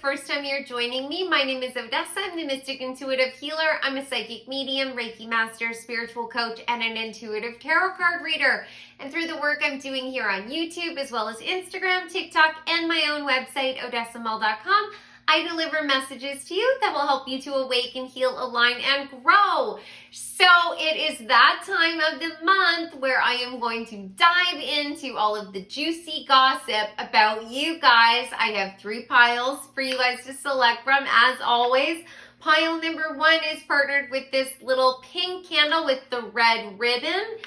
first time you're joining me, my name is Odessa. I'm the Mystic Intuitive Healer. I'm a psychic medium, Reiki master, spiritual coach, and an intuitive tarot card reader. And through the work I'm doing here on YouTube, as well as Instagram, TikTok, and my own website, odessamal.com, I deliver messages to you that will help you to awaken, heal, align, and grow. So it is that time of the month where I am going to dive into all of the juicy gossip about you guys. I have 3 piles for you guys to select from, as always. Pile number 1 is partnered with this little pink candle with the red ribbon.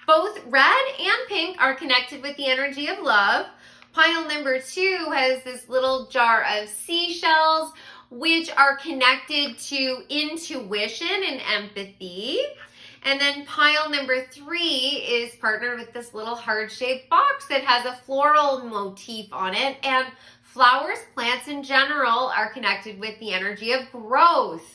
Both red and pink are connected with the energy of love. Pile number 2 has this little jar of seashells, which are connected to intuition and empathy. And then pile number 3 is partnered with this little heart-shaped box that has a floral motif on it. And flowers, plants in general, are connected with the energy of growth.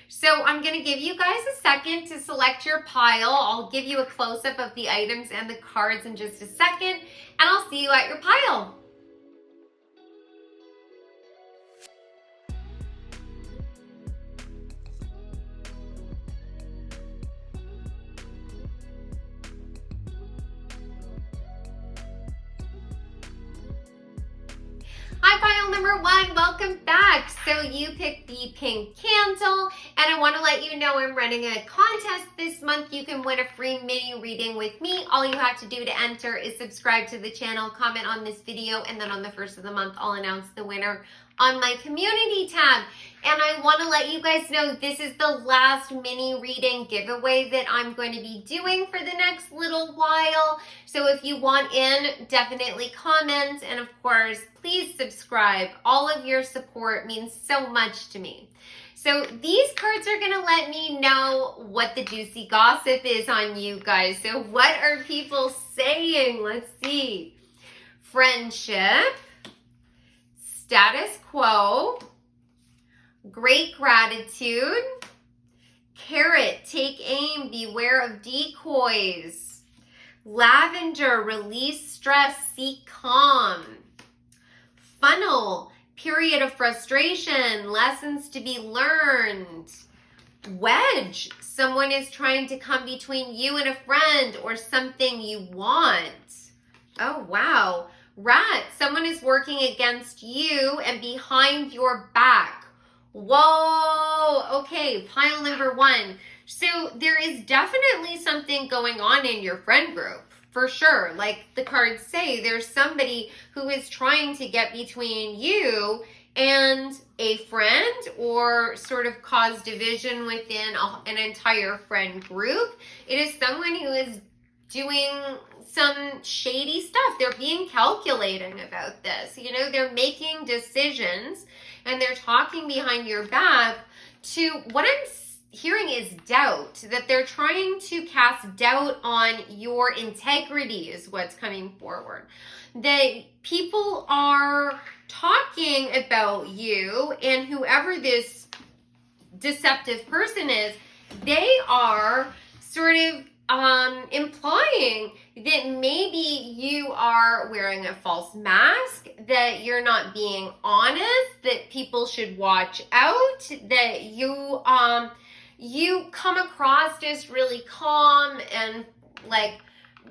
So I'm going to give you guys a second to select your pile. I'll give you a close-up of the items and the cards in just a second, and I'll see you at your pile. Hi, pile number 1, welcome back. So you picked the pink candle, and I want to let you know I'm running a contest this month. You can win a free mini reading with me. All you have to do to enter is subscribe to the channel, comment on this video, and then on the first of the month, I'll announce the winner on my community tab. And I want to let you guys know this is the last mini reading giveaway that I'm going to be doing for the next little while. So if you want in, definitely comment, and of course, please subscribe. All of your support means so much to me. So these cards are going to let me know what the juicy gossip is on you guys. So what are people saying? Let's see. Friendship, status quo, great gratitude, carrot, take aim, beware of decoys, lavender, release stress, seek calm, funnel, period of frustration, lessons to be learned, wedge, someone is trying to come between you and a friend or something you want. Oh, wow. Rat, someone is working against you and behind your back. Whoa, okay, pile number 1. So there is definitely something going on in your friend group, for sure. Like the cards say, there's somebody who is trying to get between you and a friend, or sort of cause division within an entire friend group. It is someone who is doing some shady stuff. They're being calculating about this. You know, they're making decisions and they're talking behind your back. To what I'm hearing is doubt, that they're trying to cast doubt on your integrity is what's coming forward. That people are talking about you, and whoever this deceptive person is, they are sort of implying that maybe you are wearing a false mask, that you're not being honest, that people should watch out, that you come across as really calm and like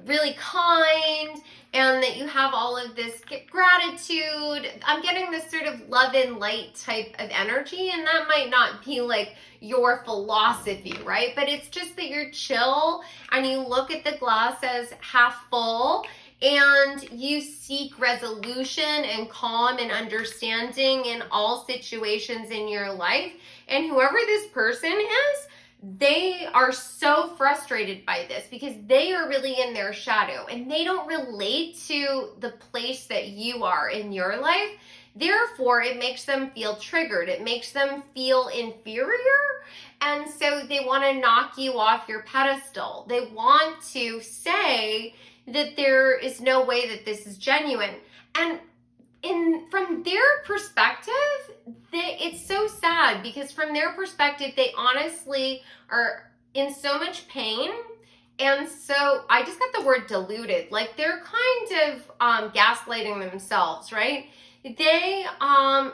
really kind, and that you have all of this gratitude. I'm getting this sort of love and light type of energy, and that might not be like your philosophy, right? But it's just that you're chill and you look at the glass as half full, and you seek resolution and calm and understanding in all situations in your life. And whoever this person is, they are so frustrated by this because they are really in their shadow and they don't relate to the place that you are in your life. Therefore, it makes them feel triggered. It makes them feel inferior. And so they want to knock you off your pedestal. They want to say that there is no way that this is genuine. And from their perspective, it's so sad, because from their perspective, they honestly are in so much pain. And so I just got the word deluded. Like they're kind of gaslighting themselves, right? They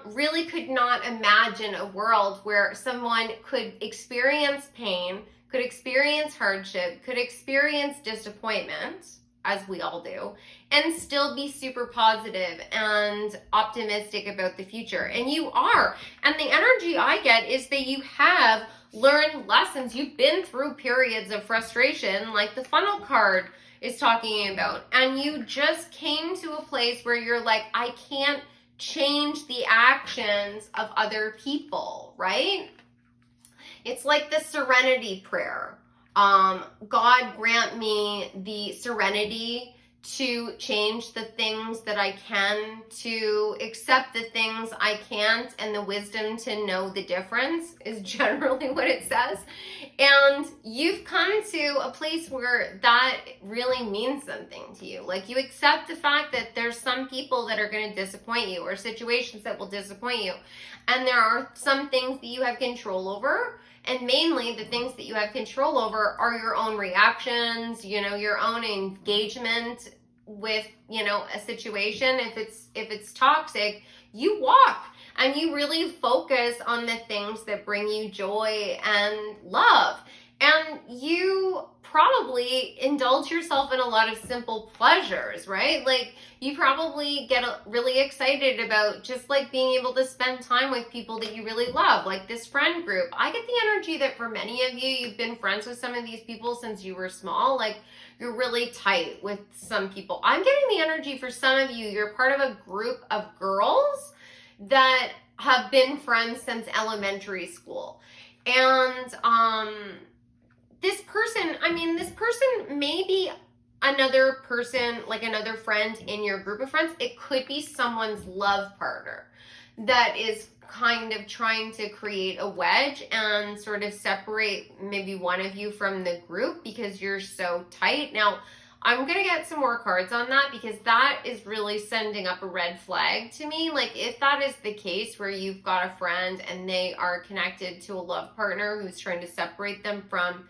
really could not imagine a world where someone could experience pain, could experience hardship, could experience disappointment, as we all do, and still be super positive and optimistic about the future. And you are. And the energy I get is that you have learned lessons. You've been through periods of frustration, like the funnel card is talking about. And you just came to a place where you're like, I can't change the actions of other people, right? It's like the serenity prayer. God grant me the serenity to change the things that I can, to accept the things I can't, and the wisdom to know the difference is generally what it says. And you've come to a place where that really means something to you. Like, you accept the fact that there's some people that are going to disappoint you, or situations that will disappoint you. And there are some things that you have control over. And mainly the things that you have control over are your own reactions, your own engagement with, a situation. If it's toxic, you walk and you really focus on the things that bring you joy and love. And you probably indulge yourself in a lot of simple pleasures, right? Like, you probably get really excited about just like being able to spend time with people that you really love, like this friend group. I get the energy that for many of you, you've been friends with some of these people since you were small. Like, you're really tight with some people. I'm getting the energy for some of you, you're part of a group of girls that have been friends since elementary school. And this person may be another person, like another friend in your group of friends. It could be someone's love partner that is kind of trying to create a wedge and sort of separate maybe one of you from the group because you're so tight. Now, I'm going to get some more cards on that because that is really sending up a red flag to me. Like, if that is the case where you've got a friend and they are connected to a love partner who's trying to separate them from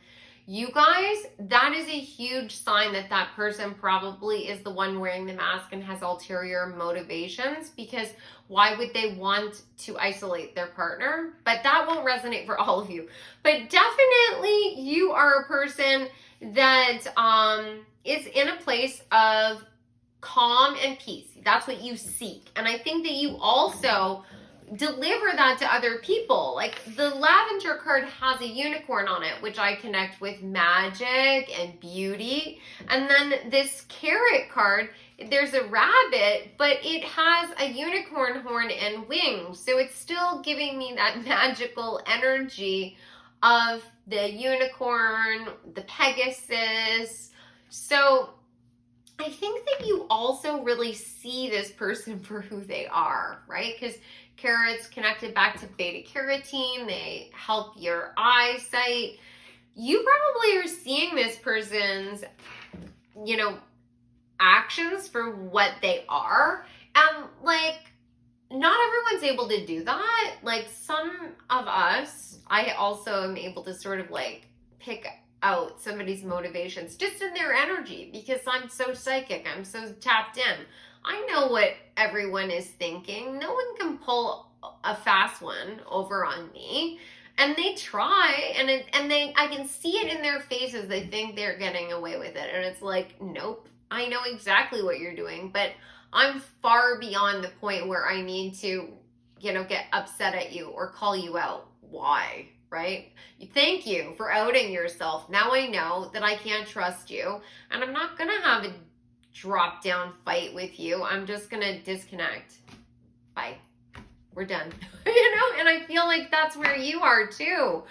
you guys, that is a huge sign that that person probably is the one wearing the mask and has ulterior motivations, because why would they want to isolate their partner? But that won't resonate for all of you. But definitely you are a person that is in a place of calm and peace. That's what you seek. And I think that you also deliver that to other people. Like, the lavender card has a unicorn on it, which I connect with magic and beauty. And then this carrot card, there's a rabbit, but it has a unicorn horn and wings. So it's still giving me that magical energy of the unicorn, the Pegasus. So I think that you also really see this person for who they are, right? Because carrots connected back to beta carotene, they help your eyesight. You probably are seeing this person's, actions for what they are. And like, not everyone's able to do that. Like, some of us, I also am able to sort of like pick out somebody's motivations just in their energy because I'm so psychic, I'm so tapped in. I know what everyone is thinking. No one can pull a fast one over on me. And they try, and I can see it in their faces. They think they're getting away with it. And it's like, nope, I know exactly what you're doing, but I'm far beyond the point where I need to, get upset at you or call you out. Why? Right? Thank you for outing yourself. Now I know that I can't trust you, and I'm not going to have a drop down fight with you. I'm just going to disconnect. Bye. We're done. And I feel like that's where you are too.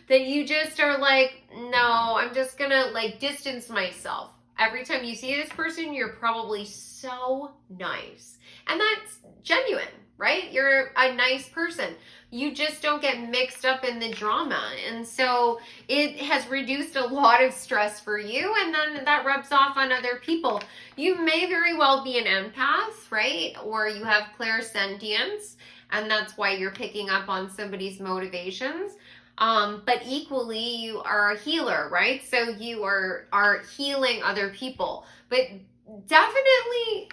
That you just are like, no, I'm just going to like distance myself. Every time you see this person, you're probably so nice. And that's genuine, right? You're a nice person. You just don't get mixed up in the drama. And so it has reduced a lot of stress for you, and then that rubs off on other people. You may very well be an empath, right? Or you have clairsentience, and that's why you're picking up on somebody's motivations. But equally, you are a healer, right? So you are healing other people. But definitely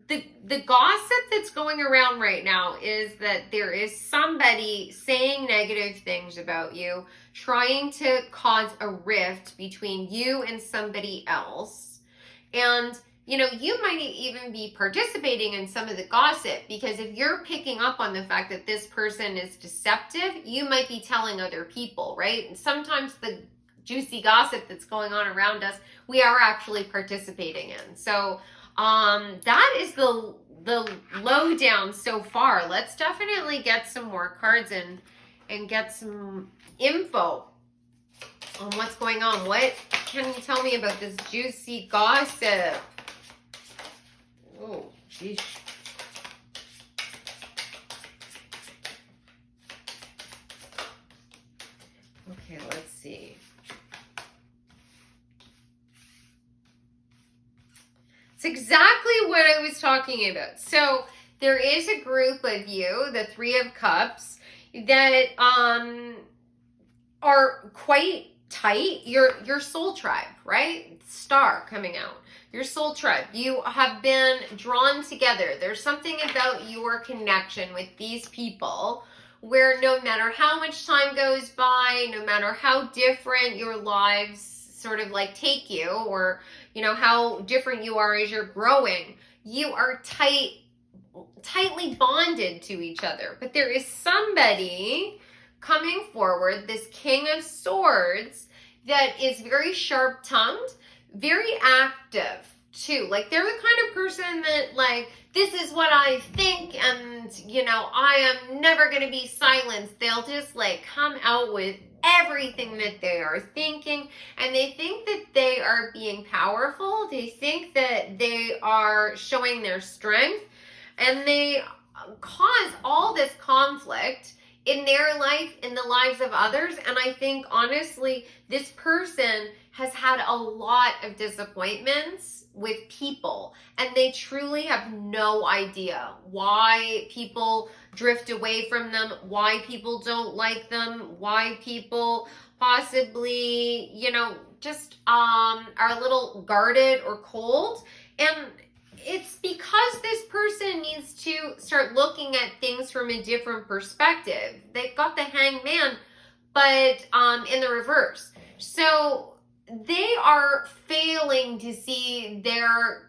the gossip that's going around right now is that there is somebody saying negative things about you, trying to cause a rift between you and somebody else. And you might even be participating in some of the gossip, because if you're picking up on the fact that this person is deceptive, you might be telling other people, right? And sometimes the juicy gossip that's going on around us, we are actually participating in. So that is the lowdown so far. Let's definitely get some more cards and get some info on what's going on. What can you tell me about this juicy gossip? Oh, geez. Okay, let's see. It's exactly what I was talking about. So there is a group of you, the Three of Cups, that are quite tight. Your soul tribe, right? Star coming out. Your soul tribe. You have been drawn together. There's something about your connection with these people where no matter how much time goes by, no matter how different your lives sort of like take you, or how different you are as you're growing, you are tightly bonded to each other. But there is somebody coming forward, this King of Swords, that is very sharp-tongued, very active too. Like, they're the kind of person that, like, this is what I think, and I am never going to be silenced. They'll just like come out with everything that they are thinking, and they think that they are being powerful. They think that they are showing their strength, and they cause all this conflict in their life, in the lives of others. And I think, honestly, this person has had a lot of disappointments with people, and they truly have no idea why people drift away from them, why people don't like them, why people possibly, just are a little guarded or cold. And it's because this person needs to start looking at things from a different perspective. They've got the Hangman, but in the reverse. So they are failing to see their,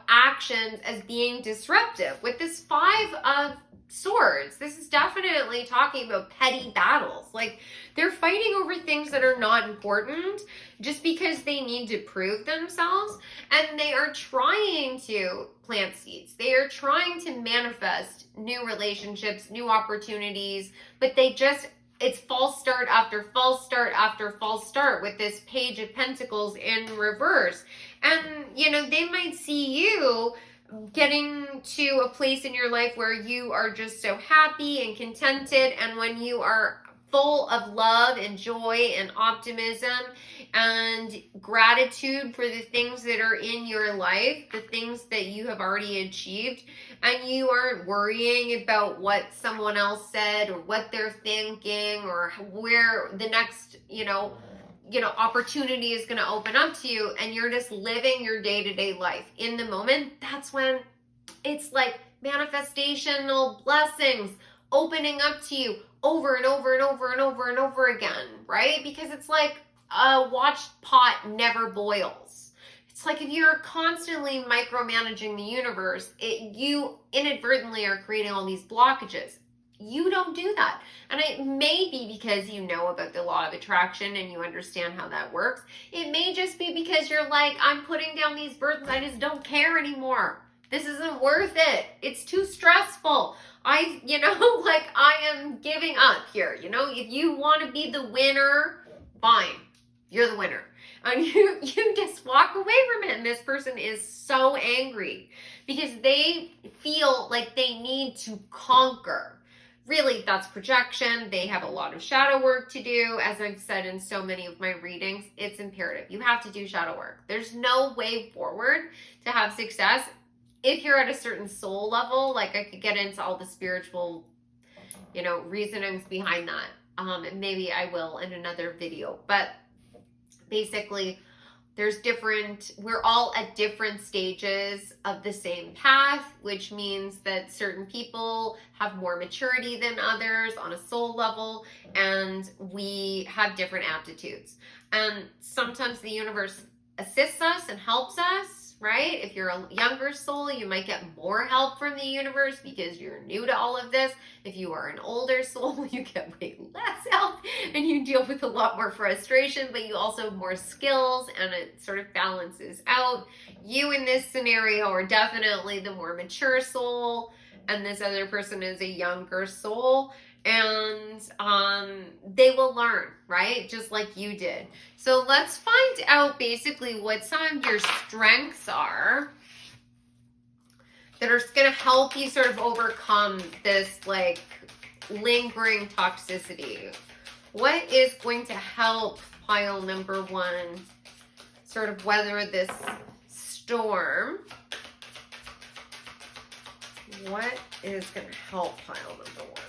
actions as being disruptive. With this Five of Swords, this is definitely talking about petty battles. Like, they're fighting over things that are not important just because they need to prove themselves, and they are trying to plant seeds. They are trying to manifest new relationships, new opportunities, but it's false start after false start after false start with this Page of Pentacles in reverse. And, they might see you getting to a place in your life where you are just so happy and contented, and when you are full of love and joy and optimism and gratitude for the things that are in your life, the things that you have already achieved, and you aren't worrying about what someone else said or what they're thinking or where the next, opportunity is going to open up to you, and you're just living your day-to-day life in the moment. That's when it's like manifestational blessings opening up to you over and over and over and over and over again, right? Because it's like a watched pot never boils. It's like if you're constantly micromanaging the universe, you inadvertently are creating all these blockages. You don't do that. And it may be because you know about the law of attraction and you understand how that works. It may just be because you're like, I'm putting down these burdens. I just don't care anymore. This isn't worth it. It's too stressful. I am giving up here. If you want to be the winner, fine. You're the winner. And you just walk away from it. And this person is so angry because they feel like they need to conquer. Really, that's projection. They have a lot of shadow work to do. As I've said in so many of my readings, it's imperative. You have to do shadow work. There's no way forward to have success if you're at a certain soul level. Like, I could get into all the spiritual, reasonings behind that. And maybe I will in another video. But basically, we're all at different stages of the same path, which means that certain people have more maturity than others on a soul level, and we have different aptitudes. And sometimes the universe assists us and helps us, right? If you're a younger soul, you might get more help from the universe because you're new to all of this. If you are an older soul, you get way less help and you deal with a lot more frustration, but you also have more skills, and it sort of balances out. You in this scenario are definitely the more mature soul, and this other person is a younger soul, and they will learn, right? Just like you did. So let's find out basically what some of your strengths are that are going to help you sort of overcome this like lingering toxicity. What is going to help pile number one sort of weather this storm? What is going to help pile number one?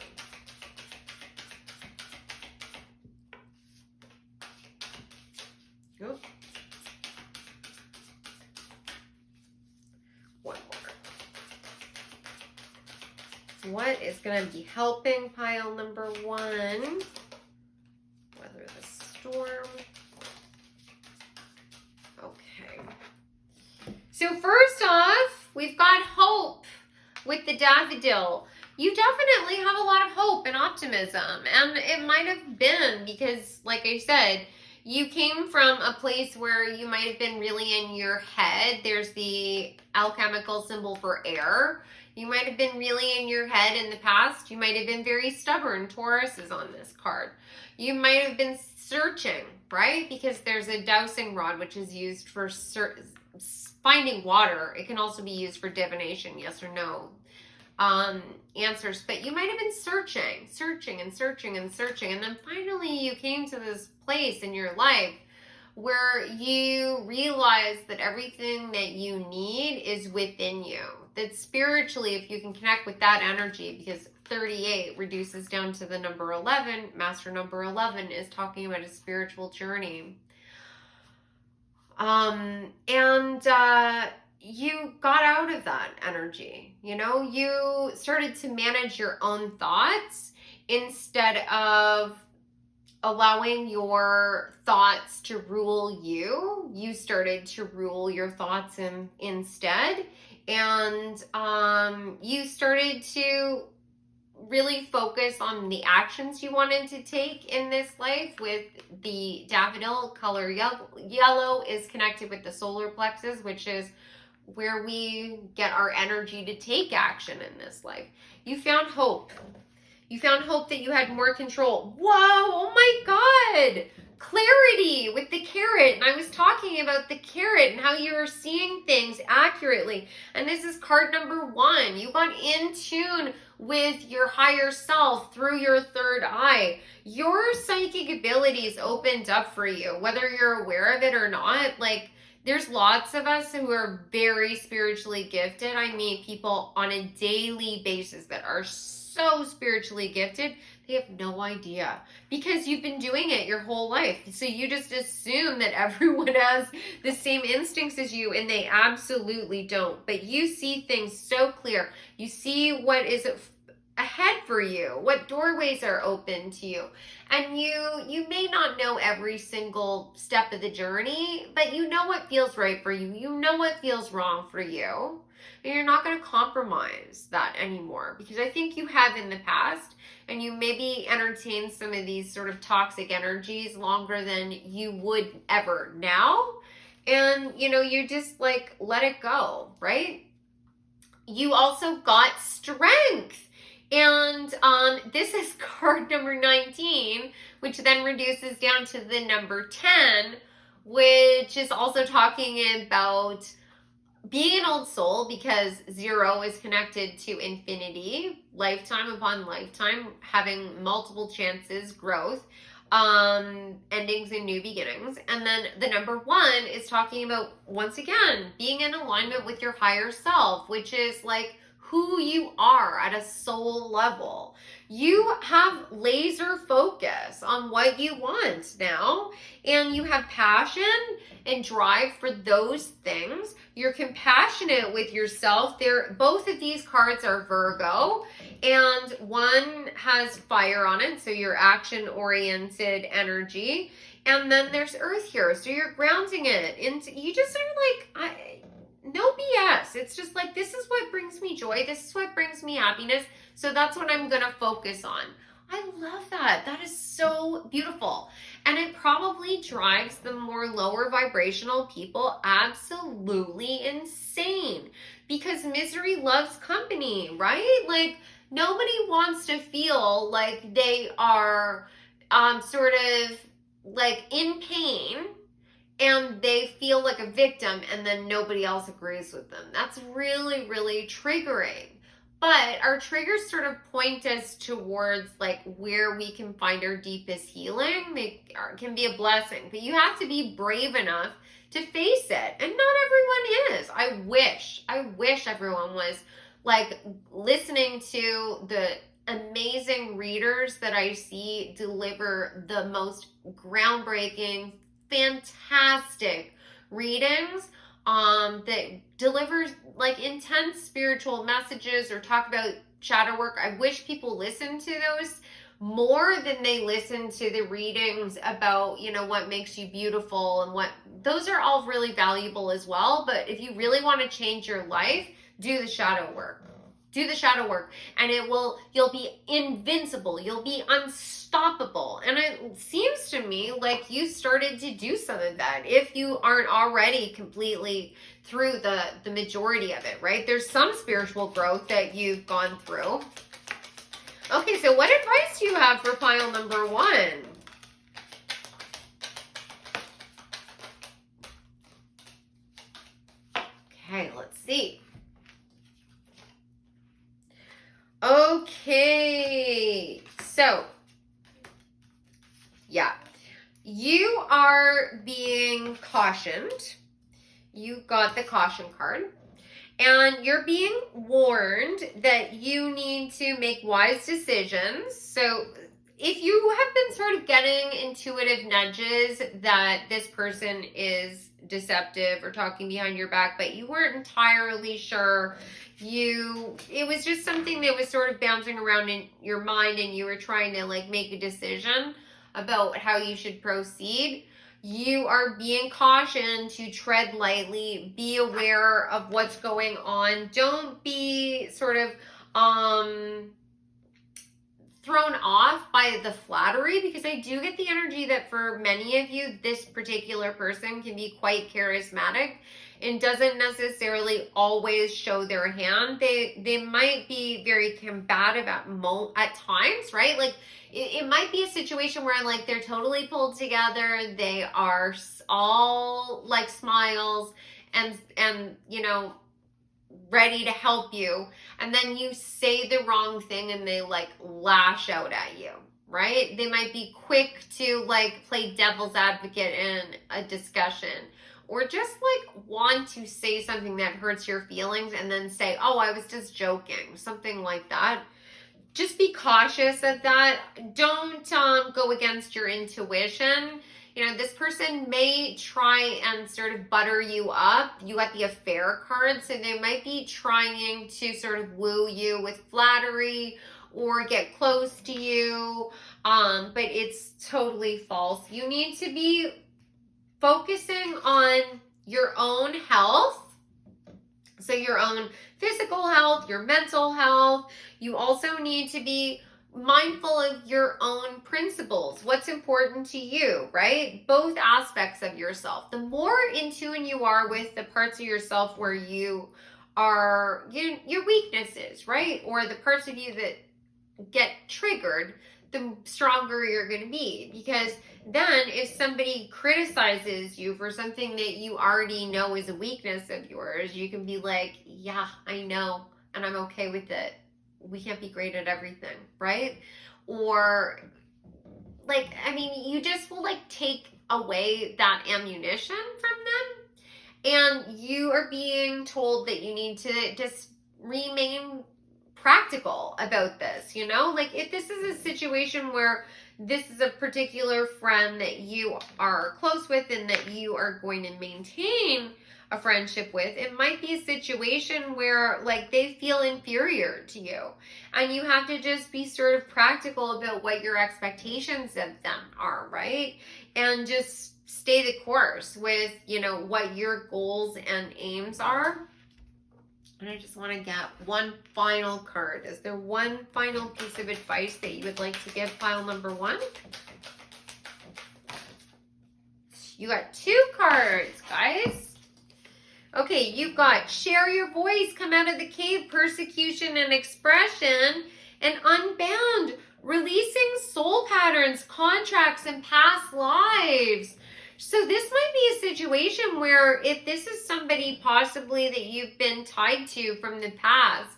Nope. One more. What is going to be helping pile number one weather the storm? Okay. So first off, we've got hope with the daffodil. You definitely have a lot of hope and optimism, and it might have been because, like I said, you came from a place where you might have been really in your head. There's the alchemical symbol for air. You might have been really in your head in the past. You might have been very stubborn. Taurus is on this card. You might have been searching, right? Because there's a dowsing rod, which is used for finding water. It can also be used for divination, yes or no answers. But you might have been searching, and then finally you came to this place in your life where you realize that everything that you need is within you. That spiritually, if you can connect with that energy, because 38 reduces down to the number 11, master number 11 is talking about a spiritual journey. You got out of that energy, you started to manage your own thoughts instead of allowing your thoughts to rule you. You started to rule your thoughts instead, and you started to really focus on the actions you wanted to take in this life. With the daffodil color, yellow is connected with the solar plexus, which is where we get our energy to take action in this life. You found hope. You found hope that you had more control. Whoa, oh my God. Clarity with the carrot. And I was talking about the carrot and how you were seeing things accurately. And this is card number one. You got in tune with your higher self through your third eye. Your psychic abilities opened up for you, whether you're aware of it or not. Like, there's lots of us who are very spiritually gifted. I meet people on a daily basis that are so spiritually gifted, they have no idea because you've been doing it your whole life. So you just assume that everyone has the same instincts as you, and they absolutely don't. But you see things so clear. You see what is ahead for you, what doorways are open to you. And you may not know every single step of the journey, but you know what feels right for you. You know what feels wrong for you. And you're not going to compromise that anymore, because I think you have in the past, and you maybe entertain some of these sort of toxic energies longer than you would ever now. And, you just like let it go, right? You also got strength. And this is card number 19, which then reduces down to the number 10, which is also talking about being an old soul, because 0 is connected to infinity, lifetime upon lifetime, having multiple chances, growth, endings and new beginnings. And then the number 1 is talking about, once again, being in alignment with your higher self, which is like who you are at a soul level. You have laser focus on what you want now, and you have passion and drive for those things. You're compassionate with yourself. Both of these cards are Virgo, and one has fire on it, so your action-oriented energy. And then there's Earth here, so you're grounding it into, you just sort of like, no BS. It's just like, this is what brings me joy. This is what brings me happiness. So that's what I'm going to focus on. I love that. That is so beautiful. And it probably drives the more lower vibrational people absolutely insane, because misery loves company, right? Like, nobody wants to feel like they are sort of like in pain and they feel like a victim and then nobody else agrees with them. That's really, really triggering. But our triggers sort of point us towards like where we can find our deepest healing. They can be a blessing, but you have to be brave enough to face it. And not everyone is. I wish everyone was like listening to the amazing readers that I see deliver the most groundbreaking, fantastic readings that delivers like intense spiritual messages or talk about shadow work. I wish people listen to those more than they listen to the readings about, you know, what makes you beautiful, and what, those are all really valuable as well. But if you really want to change your life, do the shadow work. Do the shadow work, and you'll be invincible. You'll be unstoppable. And it seems to me like you started to do some of that, if you aren't already completely through the majority of it, right? There's some spiritual growth that you've gone through. Okay, so what advice do you have for pile number 1? Okay, let's see. Okay, so yeah, you are being cautioned. You got the caution card, and you're being warned that you need to make wise decisions. So if you have been sort of getting intuitive nudges that this person is deceptive or talking behind your back, but you weren't entirely sure, it was just something that was sort of bouncing around in your mind, and you were trying to like make a decision about how you should proceed, you are being cautioned to tread lightly, be aware of what's going on. Don't be sort of thrown off by the flattery, because I do get the energy that for many of you, this particular person can be quite charismatic and doesn't necessarily always show their hand. They might be very combative at times, right? Like it might be a situation where like they're totally pulled together, they are all like smiles and you know, ready to help you, and then you say the wrong thing and they like lash out at you, right? They might be quick to like play devil's advocate in a discussion, or just like want to say something that hurts your feelings and then say, oh, I was just joking, something like that. Just be cautious of that. Don't go against your intuition. You know, this person may try and sort of butter you up. You got the affair card, so they might be trying to sort of woo you with flattery or get close to you, but it's totally false. You need to be focusing on your own health. So your own physical health, your mental health. You also need to be mindful of your own principles. What's important to you, right? Both aspects of yourself. The more in tune you are with the parts of yourself where you are, your weaknesses, right? Or the parts of you that get triggered, the stronger you're going to be. Because then if somebody criticizes you for something that you already know is a weakness of yours, you can be like, yeah, I know, and I'm okay with it. We can't be great at everything, right? Or like, I mean, you just will like take away that ammunition from them, and you are being told that you need to just remain practical about this, you know? Like, if this is a situation where this is a particular friend that you are close with and that you are going to maintain a friendship with, it might be a situation where like they feel inferior to you, and you have to just be sort of practical about what your expectations of them are, right? And just stay the course with, you know, what your goals and aims are. And I just want to get one final card. Is there one final piece of advice that you would like to give pile number one? You got two cards, guys. Okay, you've got share your voice, come out of the cave, persecution and expression, and unbound, releasing soul patterns, contracts, and past lives. So this might be a situation where if this is somebody possibly that you've been tied to from the past,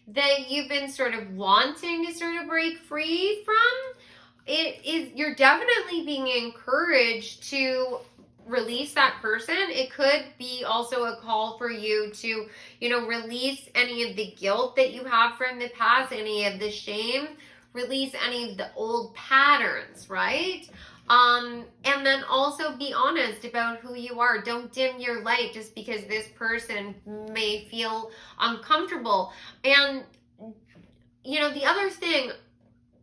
that you've been sort of wanting to sort of break free from, you're definitely being encouraged to release that person. It could be also a call for you to, you know, release any of the guilt that you have from the past, any of the shame, release any of the old patterns, right? And then also be honest about who you are. Don't dim your light just because this person may feel uncomfortable. And, you know, the other thing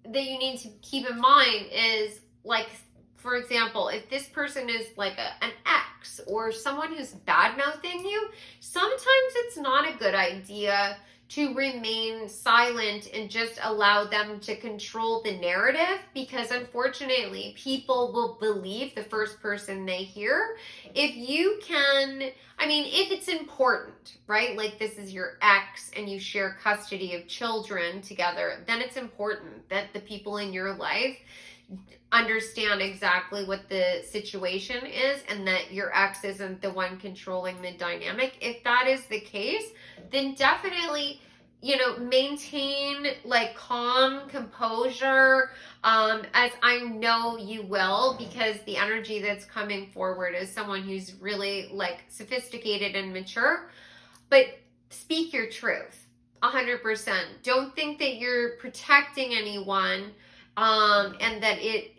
that you need to keep in mind is, like, for example, if this person is like an ex or someone who's bad-mouthing you, sometimes it's not a good idea to remain silent and just allow them to control the narrative, because unfortunately people will believe the first person they hear. If you can, I mean, if it's important, right? Like this is your ex and you share custody of children together, then it's important that the people in your life understand exactly what the situation is and that your ex isn't the one controlling the dynamic. If that is the case, then definitely, you know, maintain like calm composure, as I know you will, because the energy that's coming forward is someone who's really like sophisticated and mature. But speak your truth 100%. Don't think that you're protecting anyone, and that it,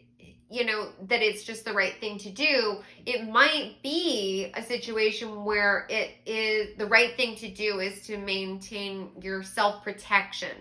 you know, that it's just the right thing to do. It might be a situation where it is the right thing to do is to maintain your self-protection.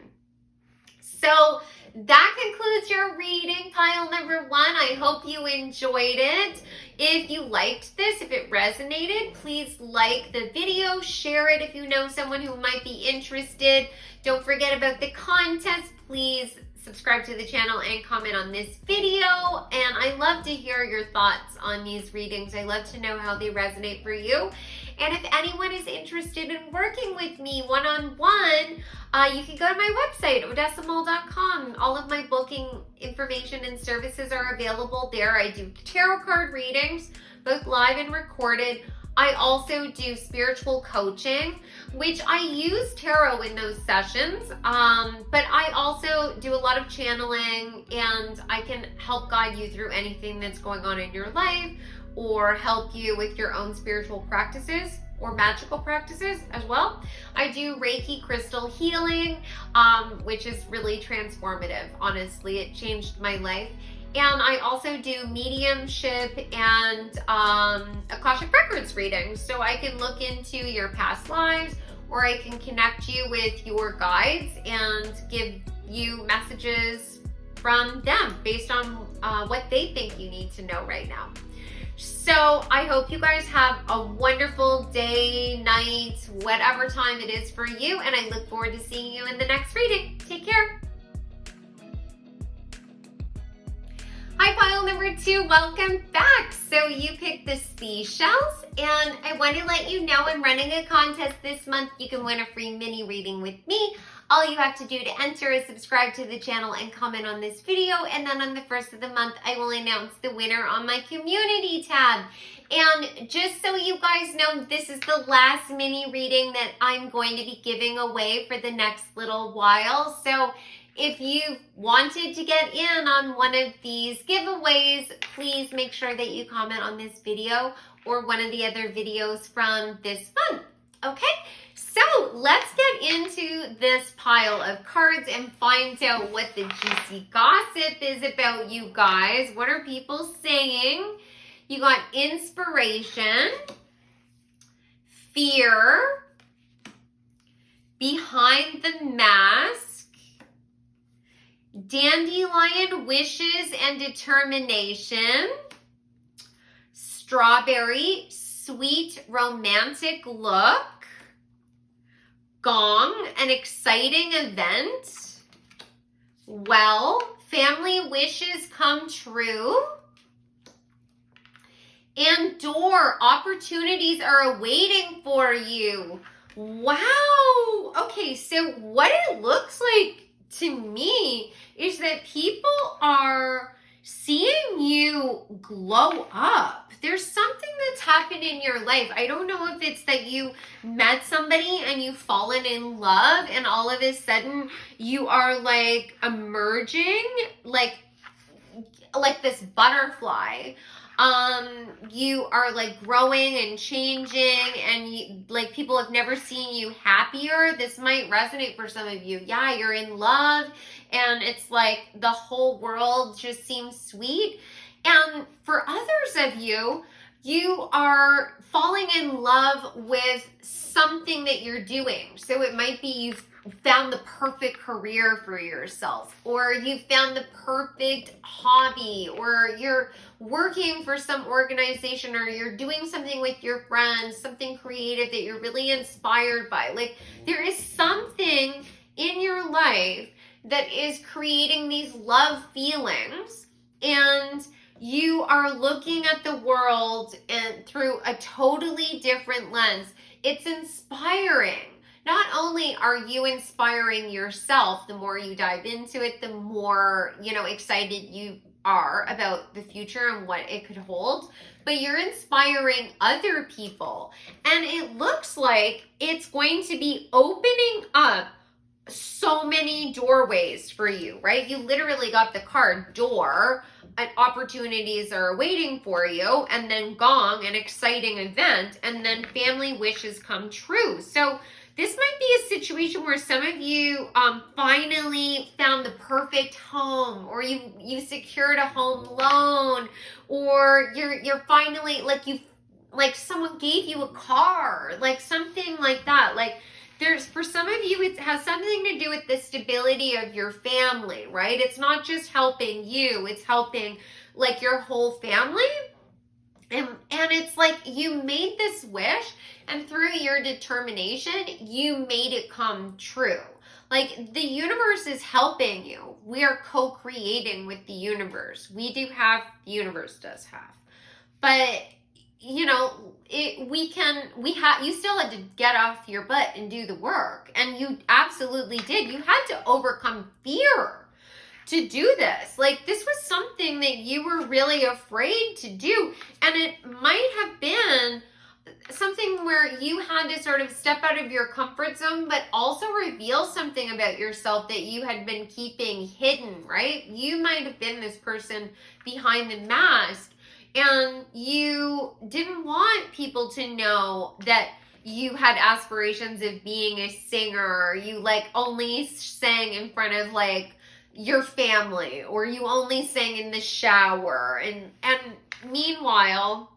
So that concludes your reading, pile number one. I hope you enjoyed it. If you liked this, if it resonated, please like the video, share it if you know someone who might be interested. Don't forget about the contest. Please subscribe to the channel and comment on this video. And I love to hear your thoughts on these readings. I love to know how they resonate for you. And if anyone is interested in working with me one-on-one, you can go to my website, odessamall.com. All of my booking information and services are available there. I do tarot card readings, both live and recorded. I also do spiritual coaching, which I use tarot in those sessions, but I also do a lot of channeling, and I can help guide you through anything that's going on in your life or help you with your own spiritual practices or magical practices as well. I do Reiki crystal healing, which is really transformative. Honestly, it changed my life. And I also do mediumship and Akashic Records readings. So I can look into your past lives, or I can connect you with your guides and give you messages from them based on what they think you need to know right now. So I hope you guys have a wonderful day, night, whatever time it is for you. And I look forward to seeing you in the next reading. Take care. Hi, pile number two, welcome back. So you picked the seashells, and I want to let you know I'm running a contest this month. You can win a free mini reading with me. All you have to do to enter is subscribe to the channel and comment on this video, and then on the first of the month, I will announce the winner on my community tab. And just so you guys know, this is the last mini reading that I'm going to be giving away for the next little while. So if you wanted to get in on one of these giveaways, please make sure that you comment on this video or one of the other videos from this month. Okay, so let's get into this pile of cards and find out what the juicy gossip is about, you guys. What are people saying? You got inspiration, fear, behind the mask, dandelion wishes and determination, strawberry, sweet romantic look, gong, an exciting event, well, family wishes come true, and door, opportunities are awaiting for you. Wow. Okay, so what it looks like to me is that people are seeing you glow up. There's something that's happened in your life. I don't know if it's that you met somebody and you've fallen in love and all of a sudden you are like emerging like this butterfly. You are like growing and changing, and you, like, people have never seen you happier. This might resonate for some of you. Yeah, you're in love and it's like the whole world just seems sweet. And for others of you, you are falling in love with something that you're doing. So it might be you've found the perfect career for yourself, or you've found the perfect hobby, or you're working for some organization, or you're doing something with your friends, something creative that you're really inspired by. Like, there is something in your life that is creating these love feelings, and you are looking at the world and through a totally different lens. It's inspiring. Not only are you inspiring yourself, the more you dive into it, the more, excited you are about the future and what it could hold, but you're inspiring other people. And it looks like it's going to be opening up so many doorways for you, right? You literally got the card door, and opportunities are waiting for you, and then gong, an exciting event, and then family wishes come true. So this might be a situation where some of you finally found the perfect home, or you secured a home loan, or you're finally like someone gave you a car, like something like that. Like, for some of you, it has something to do with the stability of your family, right? It's not just helping you, it's helping like your whole family. And it's like you made this wish, and through your determination, you made it come true. Like, the universe is helping you. We are co-creating with the universe. We do have, the universe does have. But, you still had to get off your butt and do the work. And you absolutely did. You had to overcome fear to do this. Like, this was something that you were really afraid to do. And it might have been something where you had to sort of step out of your comfort zone, but also reveal something about yourself that you had been keeping hidden, right? You might have been this person behind the mask, and you didn't want people to know that you had aspirations of being a singer. You like only sang in front of like your family, or you only sang in the shower, and meanwhile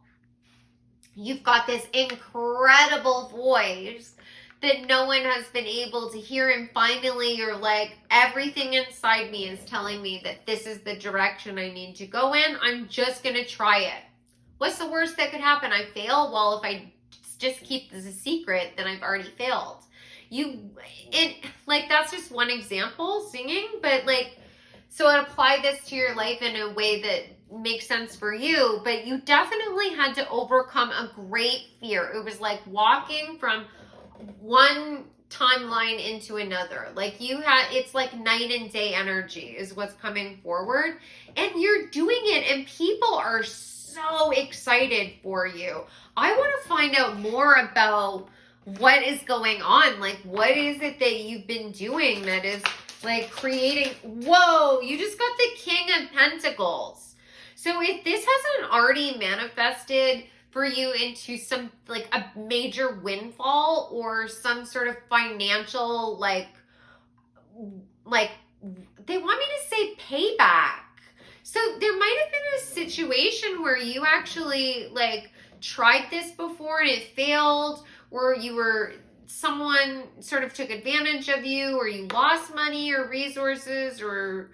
you've got this incredible voice that no one has been able to hear, and finally you're like, everything inside me is telling me that this is the direction I need to go in. I'm just gonna try it. What's the worst that could happen? I fail? Well, if I just keep this a secret, then I've already failed. That's just one example, singing, but so apply this to your life in a way that makes sense for you. But you definitely had to overcome a great fear. It was like walking from one timeline into another. It's like night and day energy is what's coming forward, and you're doing it, and people are so excited for you. I want to find out more about what is going on. Like, what is it that you've been doing that is like creating? Whoa, you just got the King of Pentacles. So if this hasn't already manifested for you into some, like, a major windfall or some sort of financial, like they want me to say payback. So there might have been a situation where you actually, like, tried this before and it failed, or someone sort of took advantage of you, or you lost money or resources or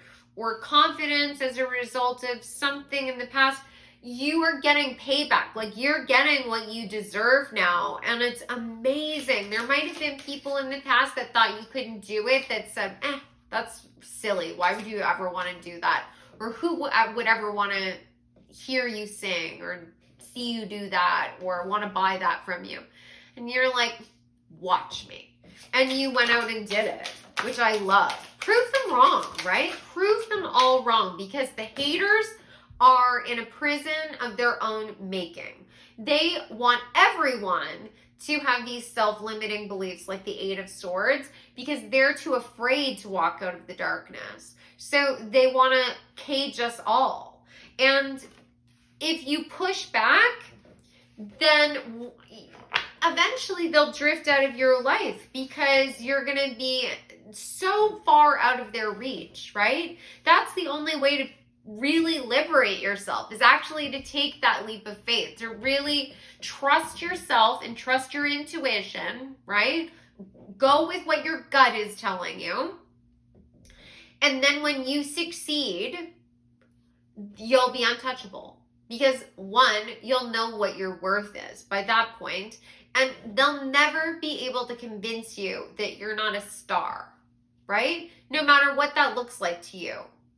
confidence as a result of something in the past. You are getting payback. Like, you're getting what you deserve now, and it's amazing. There might have been people in the past that thought you couldn't do it, that said, that's silly. Why would you ever want to do that? Or who would ever want to hear you sing or see you do that or want to buy that from you? And you're like, watch me. And you went out and did it, which I love. Prove them wrong, right? Prove them all wrong, because the haters are in a prison of their own making. They want everyone to have these self-limiting beliefs like the Eight of Swords, because they're too afraid to walk out of the darkness. So they want to cage us all. And if you push back, then eventually they'll drift out of your life, because you're going to be so far out of their reach, right? That's the only way to really liberate yourself, is actually to take that leap of faith, to really trust yourself and trust your intuition, right? Go with what your gut is telling you. And then when you succeed, you'll be untouchable, because one, you'll know what your worth is by that point, and they'll never be able to convince you that you're not a star, right? No matter what that looks like to you.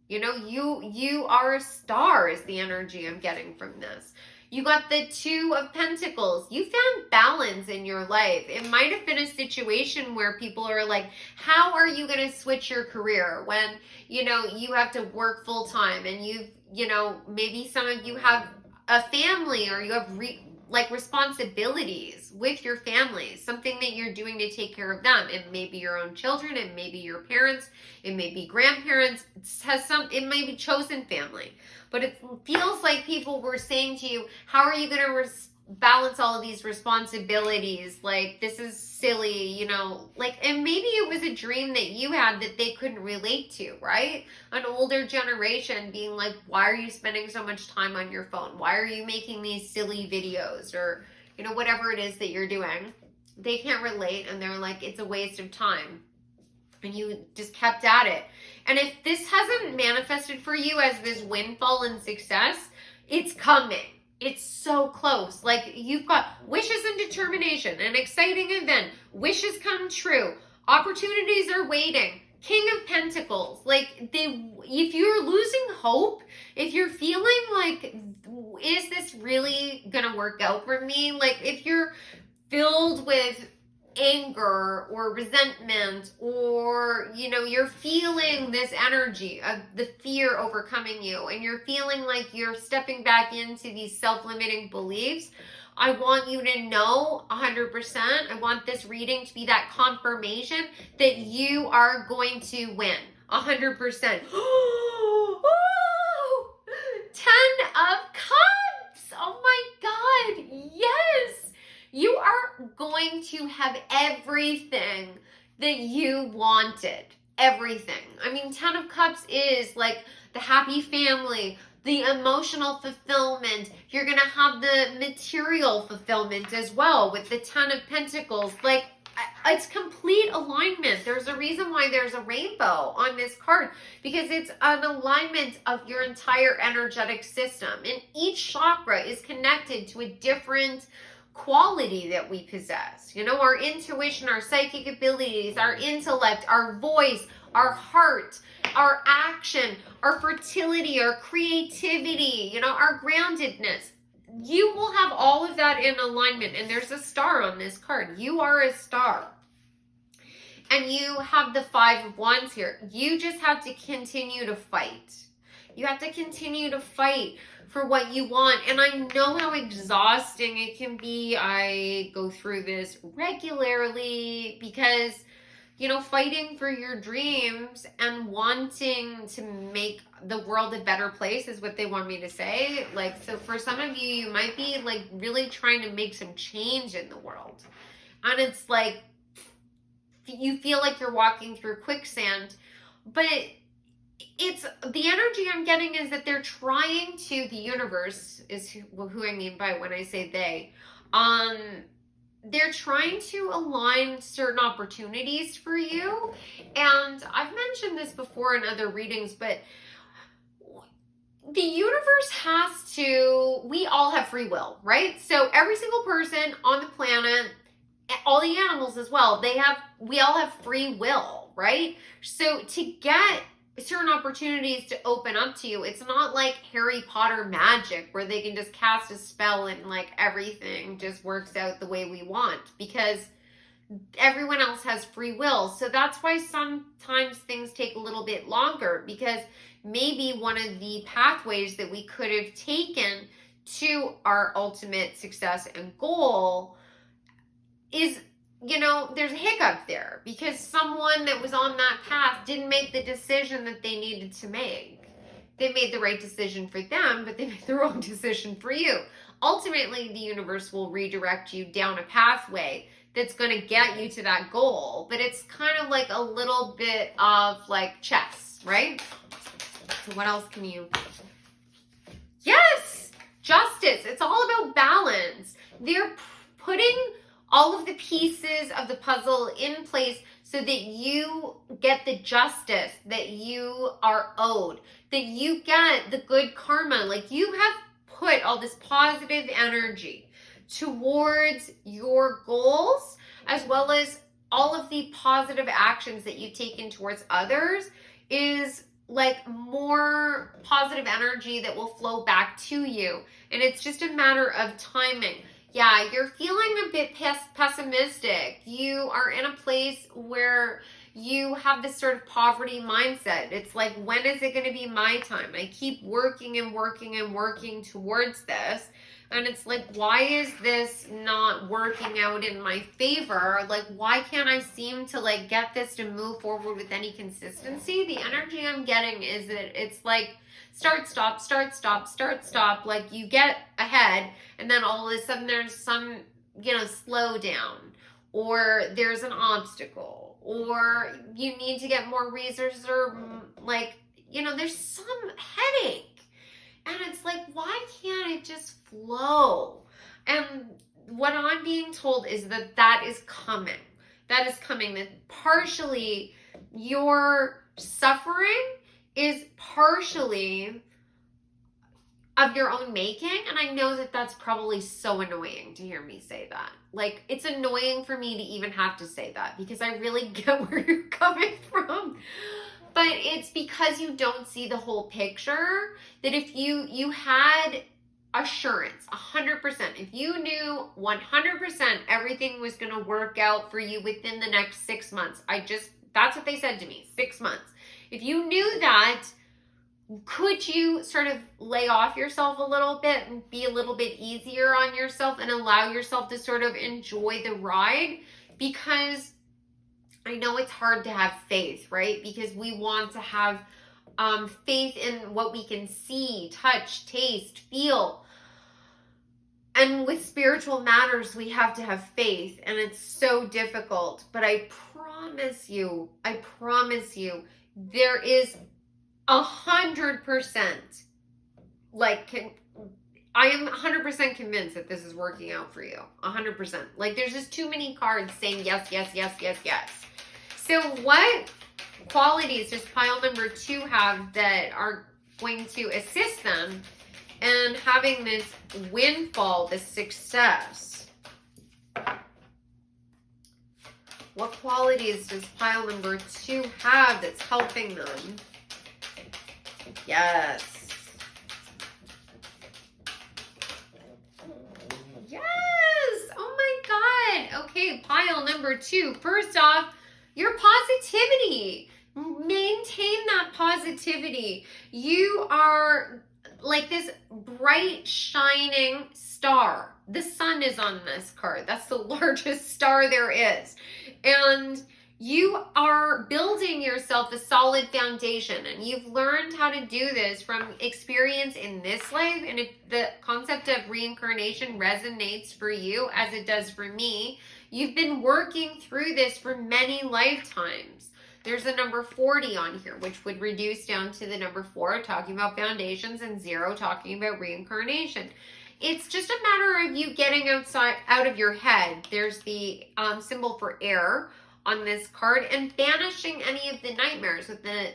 You know, you are a star is the energy I'm getting from this. You got the Two of Pentacles. You found balance in your life. It might have been a situation where people are like, how are you going to switch your career when, you know, you have to work full time, and you know, maybe some of you have a family, or you have responsibilities with your family, something that you're doing to take care of them. It may be your own children, it may be your parents, it may be grandparents, it may be chosen family. But it feels like people were saying to you, how are you going to balance all of these responsibilities? Like, this is silly, you know, like, and maybe it was a dream that you had that they couldn't relate to, right? An older generation being like, why are you spending so much time on your phone? Why are you making these silly videos? Or, you know, whatever it is that you're doing. They can't relate, and they're like, it's a waste of time. And you just kept at it. And if this hasn't manifested for you as this windfall and success, it's coming. It's so close. Like, you've got wishes and determination, an exciting event, wishes come true, opportunities are waiting, King of Pentacles. Like, if you're losing hope, if you're feeling like, is this really gonna work out for me? Like, if you're filled with anger or resentment, or, you know, you're feeling this energy of the fear overcoming you, and you're feeling like you're stepping back into these self-limiting beliefs, I want you to know 100%, I want this reading to be that confirmation that you are going to win 100%. 10 of Cups. Oh my God. Yes. You are going to have everything that you wanted. Everything. I mean, 10 of Cups is like the happy family, the emotional fulfillment. You're going to have the material fulfillment as well with the 10 of Pentacles. Like, it's complete alignment. There's a reason why there's a rainbow on this card, because it's an alignment of your entire energetic system. And each chakra is connected to a different quality that we possess. You know, our intuition, our psychic abilities, our intellect, our voice, our heart, our action, our fertility, our creativity, you know, our groundedness. You will have all of that in alignment. And there's a star on this card. You are a star. And you have the 5 of Wands here. You just have to continue to fight. You have to continue to fight for what you want. And I know how exhausting it can be. I go through this regularly because fighting for your dreams and wanting to make the world a better place is what they want me to say. Like, so for some of you, you might be like really trying to make some change in the world. And it's like, you feel like you're walking through quicksand, but it's the energy I'm getting is that they're trying to, the universe is who I mean by when I say they, they're trying to align certain opportunities for you. And I've mentioned this before in other readings, but the universe has to, we all have free will, right? So every single person on the planet, all the animals as well, we all have free will, right? So to get certain opportunities to open up to you, it's not like Harry Potter magic where they can just cast a spell and like everything just works out the way we want, because everyone else has free will. So that's why sometimes things take a little bit longer, because maybe one of the pathways that we could have taken to our ultimate success and goal is, there's a hiccup there because someone that was on that path didn't make the decision that they needed to make. They made the right decision for them, but they made the wrong decision for you. Ultimately, the universe will redirect you down a pathway that's going to get you to that goal. But it's kind of like a little bit of like chess, right? So what else can you... Yes! Justice. It's all about balance. They're putting all of the pieces of the puzzle in place so that you get the justice that you are owed, that you get the good karma. Like, you have put all this positive energy towards your goals, as well as all of the positive actions that you've taken towards others is like more positive energy that will flow back to you. And it's just a matter of timing. Yeah, you're feeling a bit pessimistic. You are in a place where you have this sort of poverty mindset. It's like, when is it going to be my time? I keep working and working and working towards this. And it's like, why is this not working out in my favor? Like, why can't I seem to like get this to move forward with any consistency? The energy I'm getting is that it's like, start, stop, start, stop, start, stop. Like, you get ahead and then all of a sudden there's some, slow down, or there's an obstacle, or you need to get more resources, or like, there's some headache. And it's like, why can't it just flow? And what I'm being told is that is coming. That is coming. That partially your suffering is partially of your own making. And I know that that's probably so annoying to hear me say that. Like, it's annoying for me to even have to say that, because I really get where you're coming from. But it's because you don't see the whole picture, that if you had assurance, 100%, if you knew 100% everything was going to work out for you within the next 6 months, that's what they said to me, 6 months. If you knew that, could you sort of lay off yourself a little bit and be a little bit easier on yourself and allow yourself to sort of enjoy the ride? Because I know it's hard to have faith, right? Because we want to have faith in what we can see, touch, taste, feel. And with spiritual matters, we have to have faith, and it's so difficult. But I promise you, there is 100%, I am 100% convinced that this is working out for you. 100%. Like, there's just too many cards saying yes, yes, yes, yes, yes. So what qualities does pile number 2 have that are going to assist them in having this windfall, this success? What qualities does pile number 2 have that's helping them? Yes. Yes! Oh my God! Okay, pile number 2. First off, your positivity. Maintain that positivity. You are like this bright, shining star. The sun is on this card. That's the largest star there is. And You are building yourself a solid foundation, and you've learned how to do this from experience in this life. And if the concept of reincarnation resonates for you as it does for me, you've been working through this for many lifetimes. There's a number 40 on here, which would reduce down to the number 4, talking about foundations, and 0, talking about reincarnation. It's just a matter of you getting out of your head. There's the symbol for air on this card, and banishing any of the nightmares with the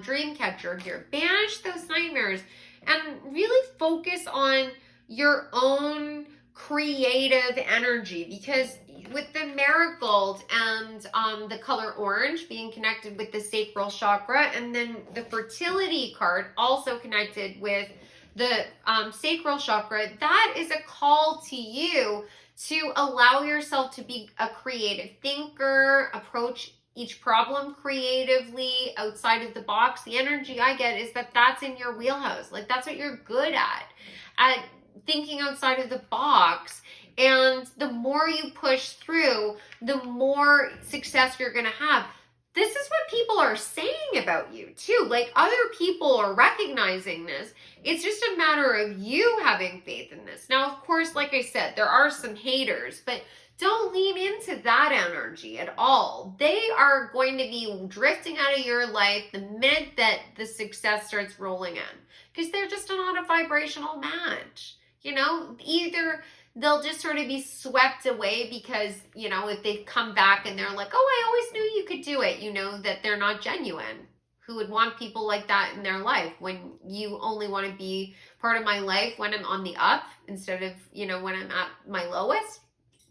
dream catcher here. Banish those nightmares and really focus on your own creative energy, because with the marigold and the color orange being connected with the sacral chakra, and then the fertility card also connected with the sacral chakra, that is a call to you to allow yourself to be a creative thinker, approach each problem creatively, outside of the box. The energy I get is that that's in your wheelhouse. Like, that's what you're good at thinking outside of the box. And the more you push through, the more success you're going to have. This is what people are saying about you too. Like, other people are recognizing this. It's just a matter of you having faith in this. Now, of course, like I said, there are some haters, but don't lean into that energy at all. They are going to be drifting out of your life the minute that the success starts rolling in, because they're just not a vibrational match. You know, either they'll just sort of be swept away because, you know, if they come back and they're like, oh, I always knew you could do it, you know, that they're not genuine. Who would want people like that in their life when you only want to be part of my life when I'm on the up instead of, you know, when I'm at my lowest?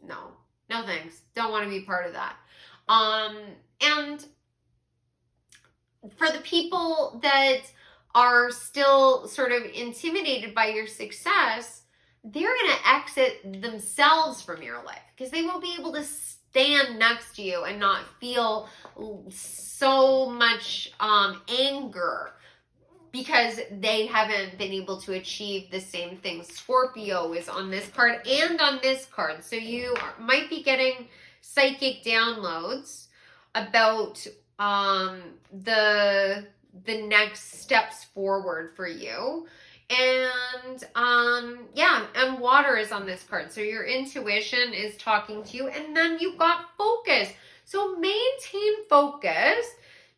No thanks. Don't want to be part of that. And for the people that are still sort of intimidated by your success, they're going to exit themselves from your life, because they won't be able to stand next to you and not feel so much anger because they haven't been able to achieve the same thing. Scorpio is on this card and on this card. So you might be getting psychic downloads about the next steps forward for you. And and water is on this card. So your intuition is talking to you, and then you've got focus. So maintain focus.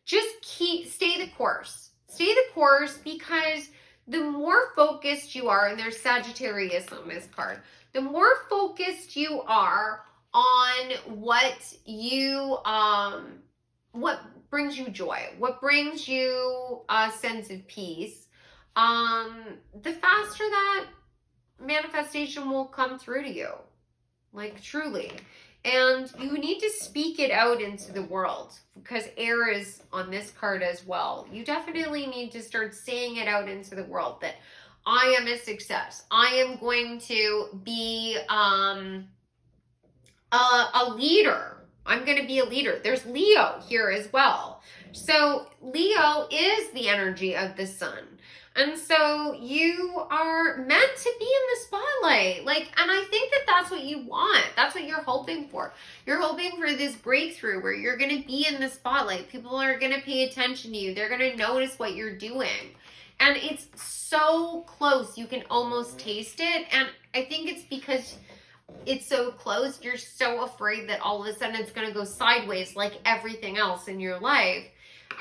Just stay the course. Stay the course, because the more focused you are, and there's Sagittarius on this card, the more focused you are on what you what brings you joy, what brings you a sense of peace, the faster that manifestation will come through to you. Like, truly. And you need to speak it out into the world, because air is on this card as well. You definitely need to start saying it out into the world that I am a success. I am going to be a leader. I'm going to be a leader. There's Leo here as well. So Leo is the energy of the sun. And so you are meant to be in the spotlight. And I think that that's what you want. That's what you're hoping for. You're hoping for this breakthrough where you're going to be in the spotlight. People are going to pay attention to you. They're going to notice what you're doing. And it's so close. You can almost taste it. And I think it's because it's so close. You're so afraid that all of a sudden it's going to go sideways like everything else in your life.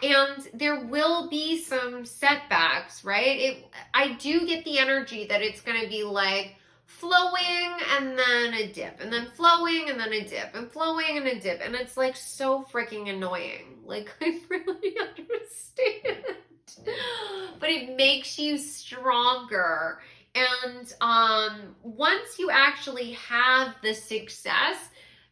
And there will be some setbacks, right? I do get the energy that it's going to be like flowing and then a dip, and then flowing and then a dip, and flowing and a dip. And it's like so freaking annoying. Like, I really understand. But it makes you stronger. And once you actually have the success,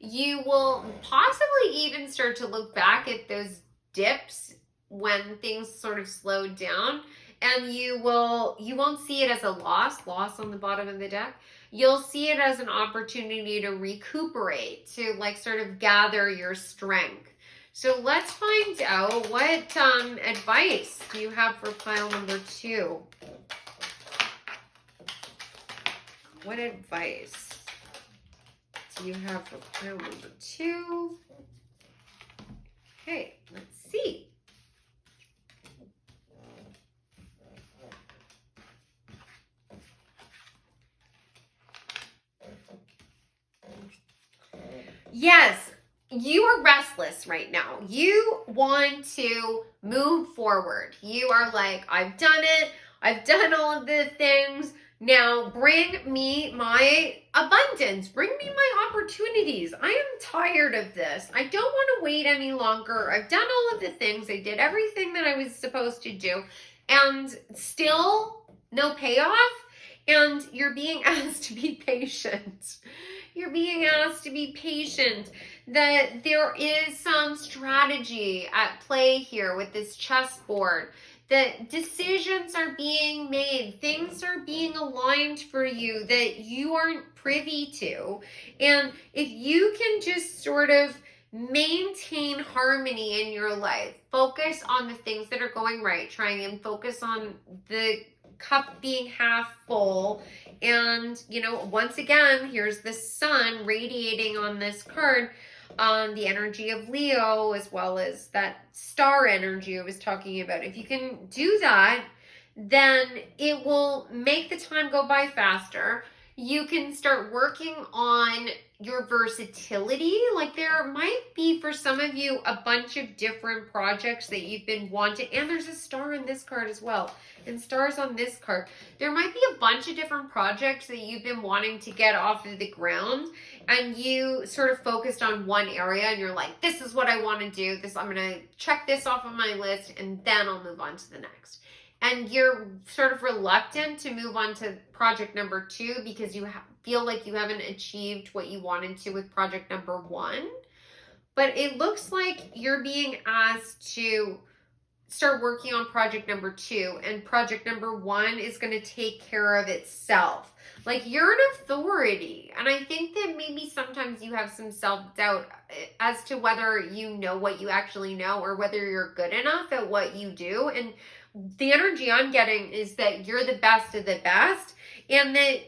you will possibly even start to look back at those dips when things sort of slowed down, and you won't see it as a loss on the bottom of the deck. You'll see it as an opportunity to recuperate, to like sort of gather your strength. So let's find out what advice do you have for pile number 2. What advice do you have for pile number 2? Okay, let's see. Yes, you are restless right now. You want to move forward. You are like, I've done it. I've done all of the things. Now bring me my abundance. Bring me my opportunities. I am tired of this. I don't want to wait any longer. I've done all of the things. I did everything that I was supposed to do. And still no payoff. And you're being asked to be patient. You're being asked to be patient. That there is some strategy at play here with this chessboard. That decisions are being made, things are being aligned for you that you aren't privy to. And if you can just sort of maintain harmony in your life, focus on the things that are going right, trying and focus on the cup being half full. And, you know, once again, here's the sun radiating on this card, on the energy of Leo, as well as that star energy I was talking about. If you can do that, then it will make the time go by faster. You can start working on your versatility. Like there might be for some of you a bunch of different projects that you've been wanting, and there's a star in this card as well, and stars on this card. There might be a bunch of different projects that you've been wanting to get off of the ground, and you sort of focused on one area and you're like, this is what I want to do. This, I'm going to check this off of my list and then I'll move on to the next. And you're sort of reluctant to move on to project number 2 because you feel like you haven't achieved what you wanted to with project number 1. But it looks like you're being asked to start working on project number 2, and project number 1 is going to take care of itself. Like you're an authority, and I think that maybe sometimes you have some self-doubt as to whether you know what you actually know or whether you're good enough at what you do. And the energy I'm getting is that you're the best of the best, and that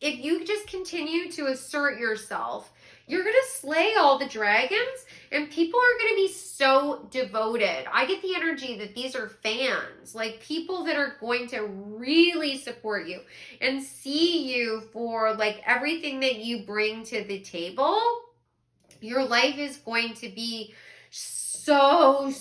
if you just continue to assert yourself, you're going to slay all the dragons, and people are going to be so devoted. I get the energy that these are fans, like people that are going to really support you and see you for like everything that you bring to the table. Your life is going to be so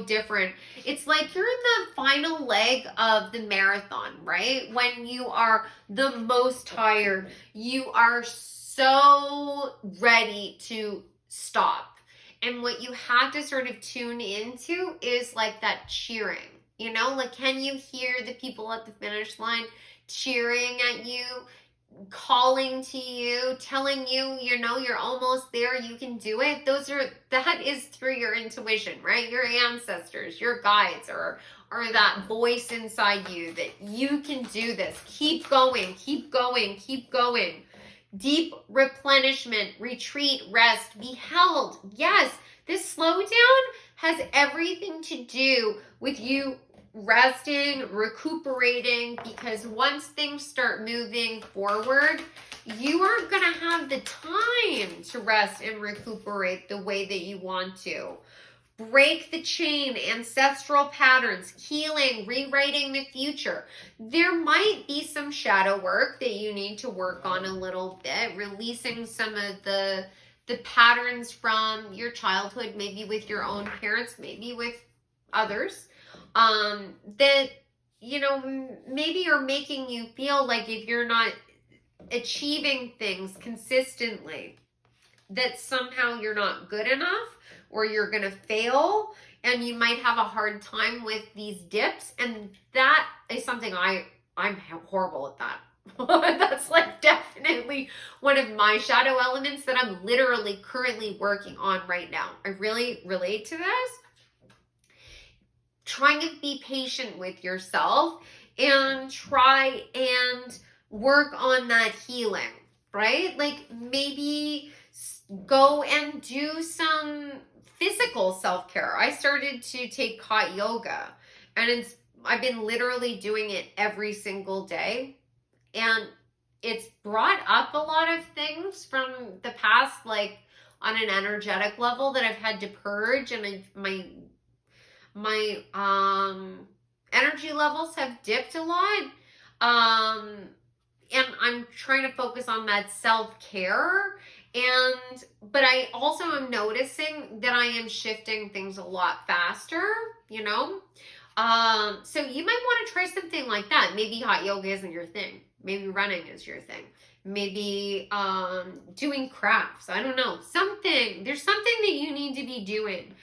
different. It's like you're in the final leg of the marathon, right? When you are the most tired, you are so ready to stop. And what you have to sort of tune into is like that cheering, you know, like can you hear the people at the finish line cheering at you, calling to you, telling you, you know, you're almost there, you can do it. That is through your intuition, right? Your ancestors, your guides, or that voice inside you that you can do this. Keep going, keep going, keep going. Deep replenishment, retreat, rest, be held. Yes, this slowdown has everything to do with you resting, recuperating, because once things start moving forward, you aren't going to have the time to rest and recuperate the way that you want to. Break the chain, ancestral patterns, healing, rewriting the future. There might be some shadow work that you need to work on a little bit, releasing some of the patterns from your childhood, maybe with your own parents, maybe with others, that, you know, maybe are making you feel like if you're not achieving things consistently, that somehow you're not good enough, or you're going to fail, and you might have a hard time with these dips. And that is something I'm horrible at that. That's like definitely one of my shadow elements that I'm literally currently working on right now. I really relate to this. Trying to be patient with yourself and try and work on that healing, right? Like maybe go and do some physical self-care. I started to take hot yoga, and I've been literally doing it every single day, and it's brought up a lot of things from the past. Like on an energetic level that I've had to purge, and my energy levels have dipped a lot. And I'm trying to focus on that self-care. But I also am noticing that I am shifting things a lot faster, you know? So you might want to try something like that. Maybe hot yoga isn't your thing. Maybe running is your thing. Maybe doing crafts. I don't know. There's something that you need to be doing.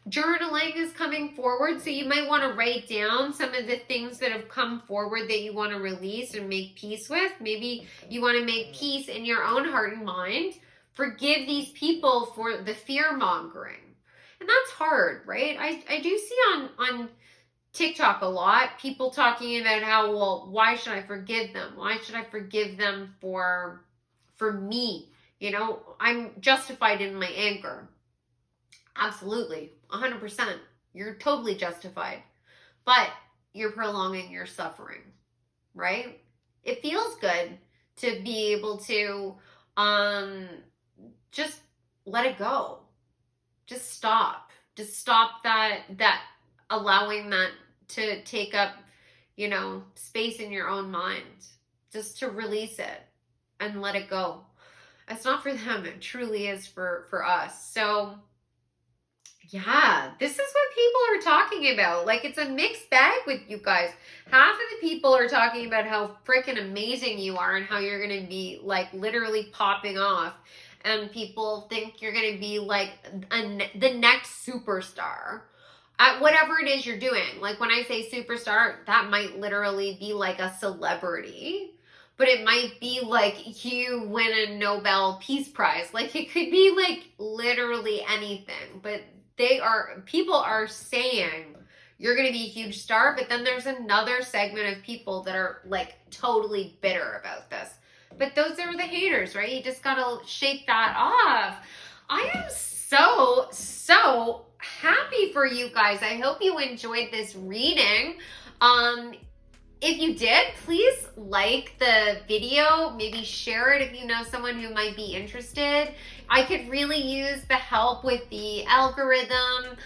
Journaling is coming forward, so you might want to write down some of the things that have come forward that you want to release and make peace with. Maybe you want to make peace in your own heart and mind. Forgive these people for the fear mongering. And that's hard, right? I do see on TikTok a lot, people talking about how, well, why should I forgive them? Why should I forgive them for me? You know, I'm justified in my anger. Absolutely, 100%. You're totally justified. But you're prolonging your suffering, right? It feels good to be able to just let it go. Just stop. Just stop that allowing that to take up, you know, space in your own mind. Just to release it and let it go. It's not for them. It truly is for us. So yeah, this is what people are talking about. Like, it's a mixed bag with you guys. Half of the people are talking about how freaking amazing you are and how you're going to be, like, literally popping off. And people think you're going to be, like, the next superstar at whatever it is you're doing. Like, when I say superstar, that might literally be, like, a celebrity. But it might be, like, you win a Nobel Peace Prize. Like, it could be, like, literally anything. But people are saying you're going to be a huge star, but then there's another segment of people that are like totally bitter about this. But those are the haters, right? You just got to shake that off. I am so happy for you guys. I hope you enjoyed this reading. If you did, please like the video, maybe share it if you know someone who might be interested. I could really use the help with the algorithm,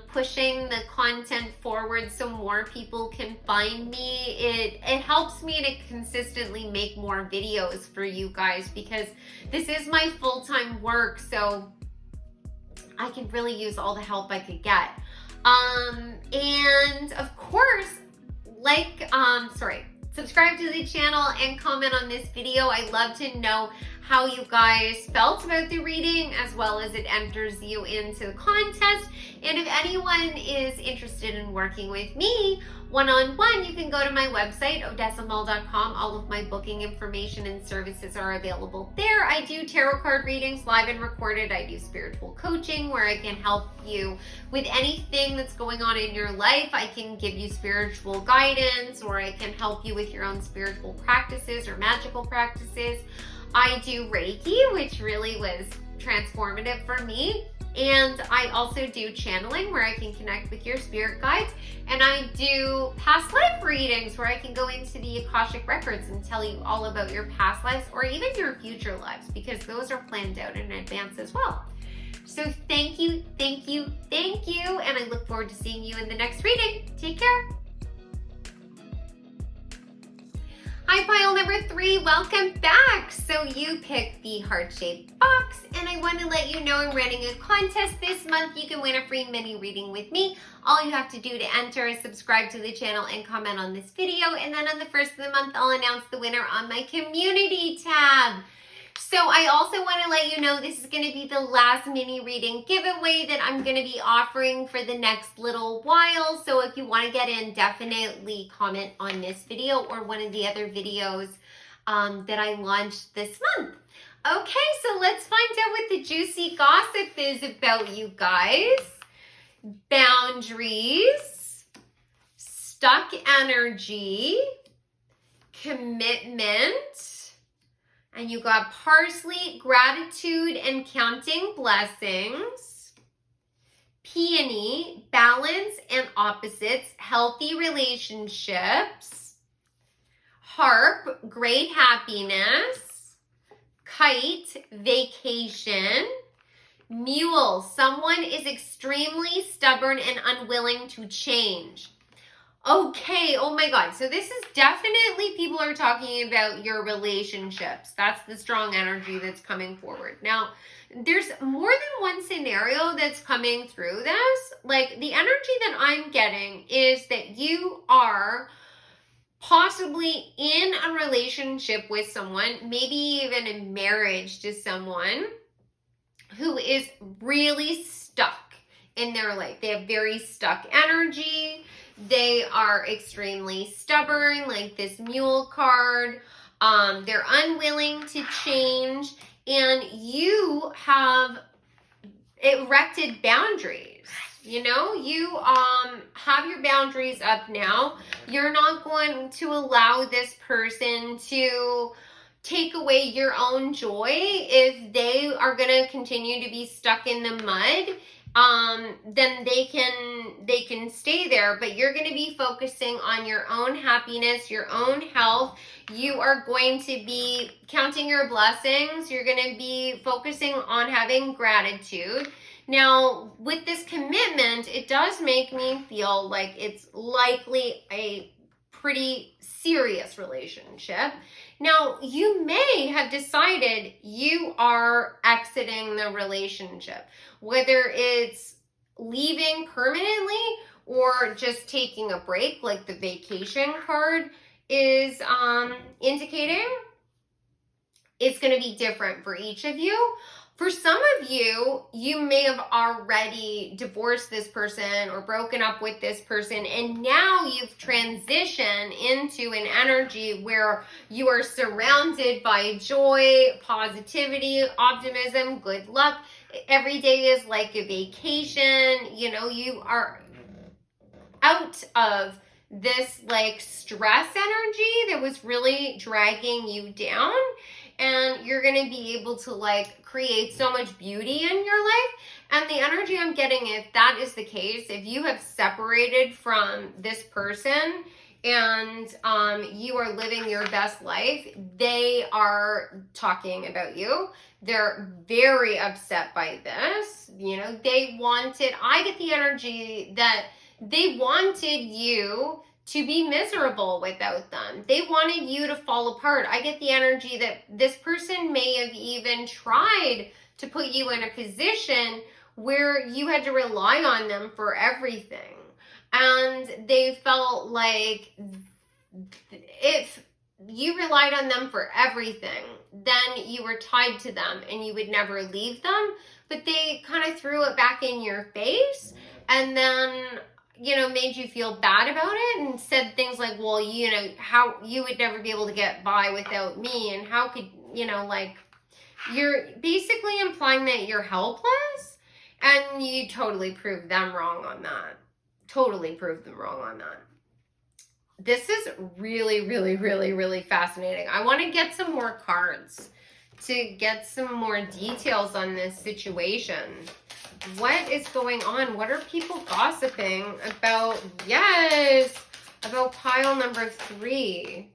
pushing the content forward so more people can find me. It helps me to consistently make more videos for you guys because this is my full-time work, so I can really use all the help I could get. And of course, subscribe to the channel and comment on this video. I'd love to know how you guys felt about the reading, as well as it enters you into the contest. And if anyone is interested in working with me one-on-one, you can go to my website, odessamull.com. All of my booking information and services are available there. I do tarot card readings, live and recorded. I do spiritual coaching where I can help you with anything that's going on in your life. I can give you spiritual guidance, or I can help you with your own spiritual practices or magical practices. I do Reiki, which really was transformative for me. And I also do channeling where I can connect with your spirit guides. And I do past life readings where I can go into the Akashic records and tell you all about your past lives or even your future lives, because those are planned out in advance as well. So thank you. And I look forward to seeing you in the next reading. Take care. Hi, pile number 3, welcome back. So you picked the heart-shaped box, and I want to let you know I'm running a contest this month. You can win a free mini reading with me. All you have to do to enter is subscribe to the channel and comment on this video, and then on the first of the month, I'll announce the winner on my community tab. So I also want to let you know this is going to be the last mini reading giveaway that I'm going to be offering for the next little while. So if you want to get in, definitely comment on this video or one of the other videos that I launched this month. Okay, so let's find out what the juicy gossip is about, you guys. Boundaries, stuck energy, commitment. And you got parsley, gratitude, and counting blessings. Peony, balance and opposites, healthy relationships. Harp, great happiness. Kite, vacation. Mule, someone is extremely stubborn and unwilling to change. Okay, oh my God. So this is definitely, people are talking about your relationships. That's the strong energy that's coming forward. Now, there's more than one scenario that's coming through this. Like, the energy that I'm getting is that you are possibly in a relationship with someone, maybe even in marriage to someone who is really stuck in their life. They have very stuck energy. They are extremely stubborn, like this mule card. They're unwilling to change, and you have erected boundaries. You know, you have your boundaries up now. You're not going to allow this person to take away your own joy. If they are going to continue to be stuck in the mud, then they can stay there, but you're going to be focusing on your own happiness, your own health. You are going to be counting your blessings. You're going to be focusing on having gratitude. Now, with this commitment, it does make me feel like it's likely a pretty serious relationship. Now, you may have decided you are exiting the relationship, whether it's leaving permanently or just taking a break, like the vacation card is indicating. It's going to be different for each of you. For some of you, you may have already divorced this person or broken up with this person, and now you've transitioned into an energy where you are surrounded by joy, positivity, optimism, good luck. Every day is like a vacation. You know, you are out of this like stress energy that was really dragging you down. And you're going to be able to like create so much beauty in your life. And the energy I'm getting, if that is the case, if you have separated from this person and you are living your best life, they are talking about you. They're very upset by this. You know, I get the energy that they wanted you to be miserable without them. They wanted you to fall apart. I get the energy that this person may have even tried to put you in a position where you had to rely on them for everything. And they felt like if you relied on them for everything, then you were tied to them and you would never leave them. But they kind of threw it back in your face and then, you know, made you feel bad about it and said things like, well, you know, how you would never be able to get by without me, and how could, you know, like, you're basically implying that you're helpless, and you totally proved them wrong on that. Totally proved them wrong on that. This is really, really, really, really fascinating. I want to get some more cards to get some more details on this situation. What is going on? What are people gossiping about? Yes, about pile number 3.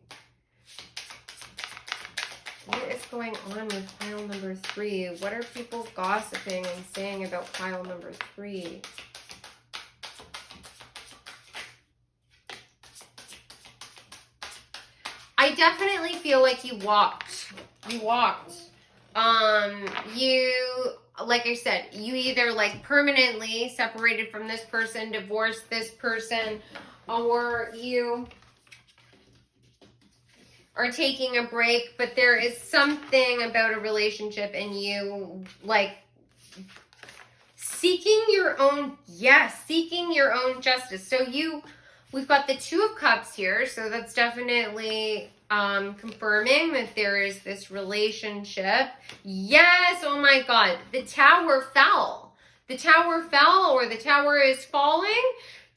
What is going on with pile number 3? What are people gossiping and saying about pile number 3? I definitely feel like you walked. Like I said, you either like permanently separated from this person, divorced this person, or you are taking a break, but there is something about a relationship and you like seeking your own justice. So we've got the 2 of Cups here, so that's definitely confirming that there is this relationship. Yes, oh my God, the Tower fell. The Tower fell, or the Tower is falling.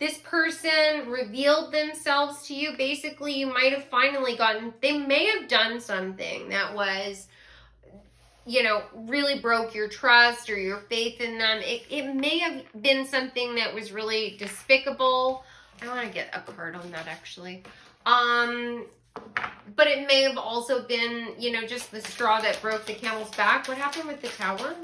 This person revealed themselves to you. Basically, you might have finally they may have done something that was, you know, really broke your trust or your faith in them. It may have been something that was really despicable. I want to get a card on that, actually. But it may have also been, you know, just the straw that broke the camel's back. What happened with the Tower?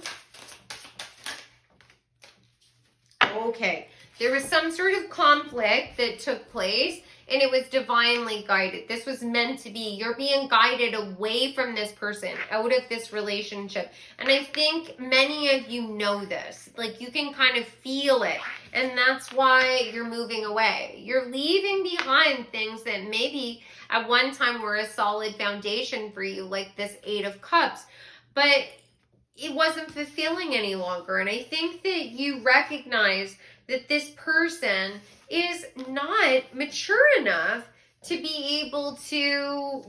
Okay. There was some sort of conflict that took place, and it was divinely guided. This was meant to be. You're being guided away from this person, out of this relationship. And I think many of you know this. Like, you can kind of feel it. And that's why you're moving away. You're leaving behind things that maybe at one time were a solid foundation for you, like this Eight of Cups. But it wasn't fulfilling any longer. And I think that you recognize that this person is not mature enough to be able to,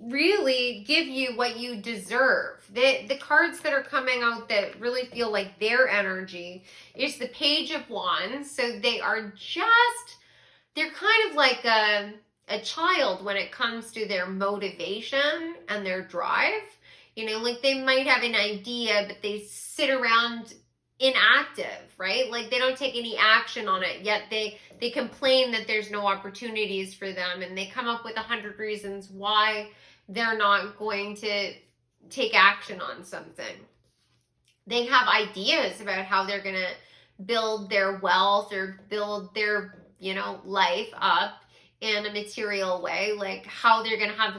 really give you what you deserve. The cards that are coming out that really feel like their energy is the Page of Wands. So they're kind of like a child when it comes to their motivation and their drive. Like they might have an idea, but they sit around inactive, right? Like they don't take any action on it, yet they complain that there's no opportunities for them, and they come up with 100 reasons why they're not going to take action on something. They have ideas about how they're going to build their wealth or build their, life up in a material way, like how they're going to have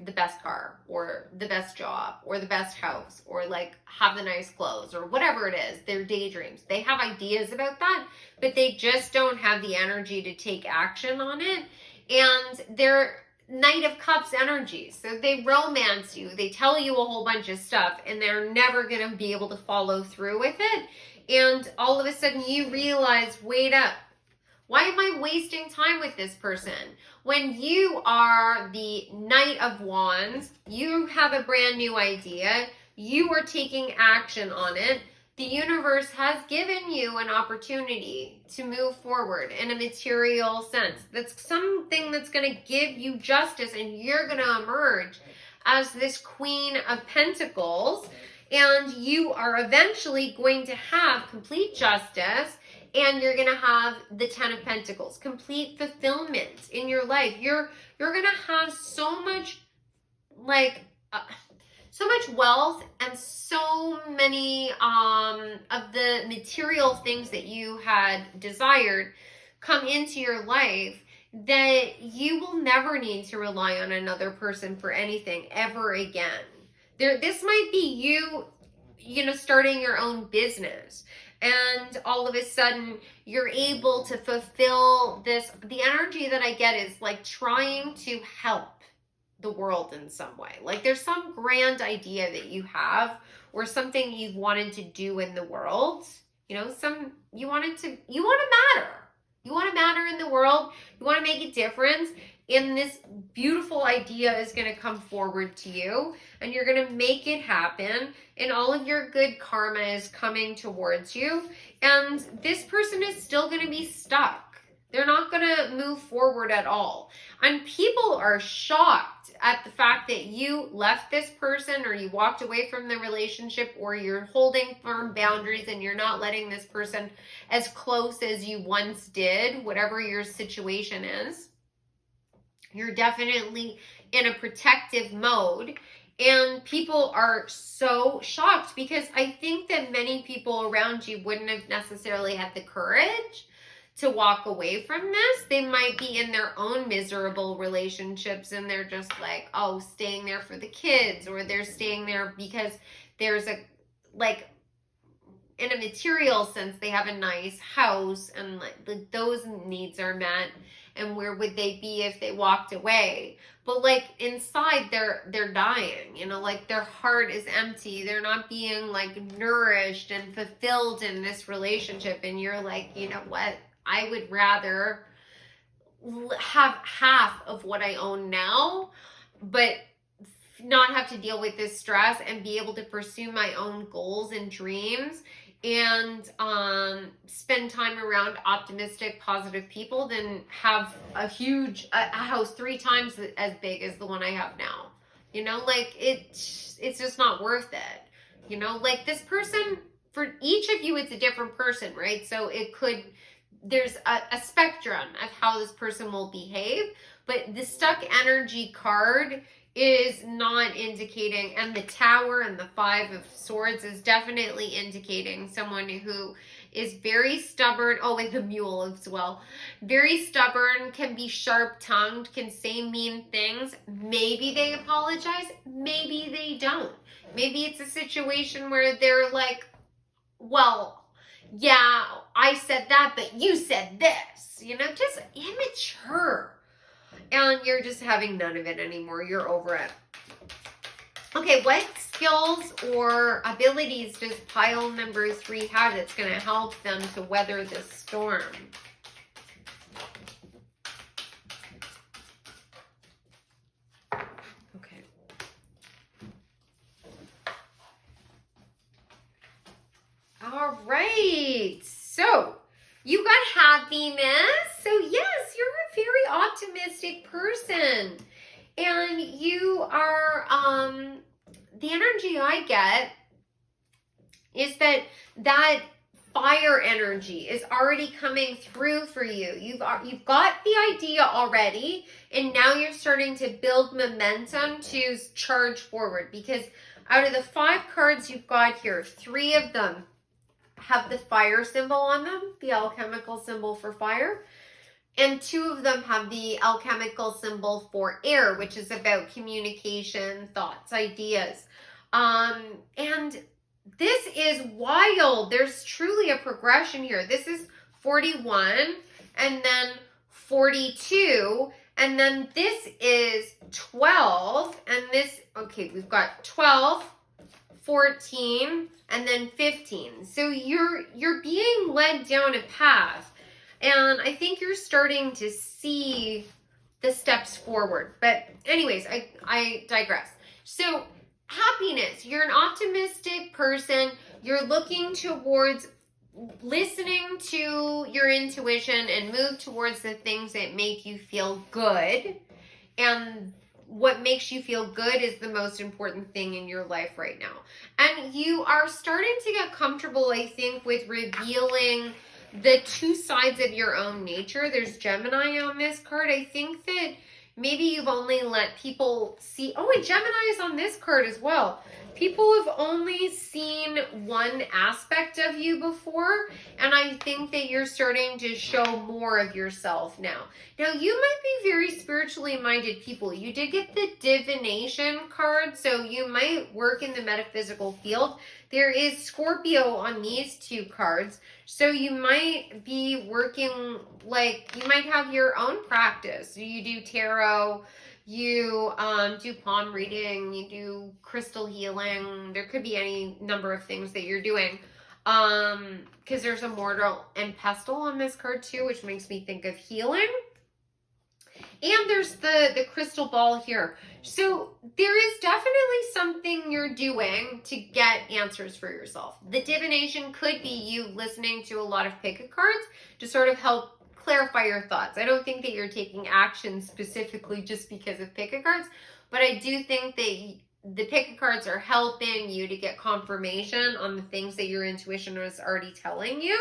the best car or the best job or the best house or like have the nice clothes or whatever it is, their daydreams. They have ideas about that, but they just don't have the energy to take action on it. And they're Knight of Cups energy. So they romance you, they tell you a whole bunch of stuff, and they're never going to be able to follow through with it. And all of a sudden you realize, wait up. Why am I wasting time with this person? When you are the Knight of Wands, you have a brand new idea. You are taking action on it. The universe has given you an opportunity to move forward in a material sense. That's something that's going to give you justice, and you're going to emerge as this Queen of Pentacles, and you are eventually going to have complete justice. And you're going to have the Ten of Pentacles, complete fulfillment in your life. You're going to have so much, so much wealth and so many of the material things that you had desired come into your life that you will never need to rely on another person for anything ever again. This might be you, starting your own business. And all of a sudden, you're able to fulfill this. The energy that I get is like trying to help the world in some way. Like there's some grand idea that you have or something you've wanted to do in the world. You want to matter. You want to matter in the world. You want to make a difference. And this beautiful idea is going to come forward to you, and you're going to make it happen, and all of your good karma is coming towards you, and this person is still going to be stuck. They're not going to move forward at all. And people are shocked at the fact that you left this person, or you walked away from the relationship, or you're holding firm boundaries and you're not letting this person as close as you once did, whatever your situation is. You're definitely in a protective mode, and people are so shocked because I think that many people around you wouldn't have necessarily had the courage to walk away from this. They might be in their own miserable relationships, and they're just like, staying there for the kids, or they're staying there because there's in a material sense, they have a nice house and those needs are met. And where would they be if they walked away? But inside they're dying, their heart is empty. They're not being nourished and fulfilled in this relationship. And you're like, you know what? I would rather have half of what I own now, but not have to deal with this stress and be able to pursue my own goals and dreams and spend time around optimistic, positive people than have a house 3 times as big as the one I have now. It's just not worth it. This person, for each of you, it's a different person, right? So there's a spectrum of how this person will behave, but the stuck energy card is not indicating, and the Tower and the Five of Swords is definitely indicating someone who is very stubborn. Oh, and the Mule as well. Very stubborn, can be sharp-tongued, can say mean things. Maybe they apologize, maybe they don't. Maybe it's a situation where they're like, well, yeah, I said that, but you said this. You know, just immature. And you're just having none of it anymore. You're over it. Okay, what skills or abilities does pile number 3 have that's going to help them to weather this storm? Okay. All right. So, you got happiness. So, yes, you're a very optimistic person. And you are, the energy I get is that fire energy is already coming through for you. You've got the idea already, and now you're starting to build momentum to charge forward, because out of the 5 cards you've got here, 3 of them have the fire symbol on them, the alchemical symbol for fire. And 2 of them have the alchemical symbol for air, which is about communication, thoughts, ideas. And this is wild. There's truly a progression here. This is 41, and then 42, and then this is 12, and this, okay, we've got 12, 14, and then 15. So you're being led down a path. And I think you're starting to see the steps forward. But anyways, I digress. So happiness, you're an optimistic person. You're looking towards listening to your intuition and move towards the things that make you feel good. And what makes you feel good is the most important thing in your life right now. And you are starting to get comfortable, I think, with revealing the 2 sides of your own nature. There's Gemini on this card. I think that maybe you've only let people see, oh, and Gemini is on this card as well. People have only seen one aspect of you before, and I think that you're starting to show more of yourself now. Now, you might be very spiritually minded people. You did get the divination card, so you might work in the metaphysical field. There is Scorpio on these 2 cards, so you might be working, like, you might have your own practice. You do tarot, you do palm reading, you do crystal healing. There could be any number of things that you're doing. Because there's a mortal and pestle on this card too, which makes me think of healing. And there's the crystal ball here. So there is definitely something you're doing to get answers for yourself. The divination could be you listening to a lot of pick cards to sort of help clarify your thoughts. I don't think that you're taking action specifically just because of pick cards, but I do think that the pick cards are helping you to get confirmation on the things that your intuition was already telling you.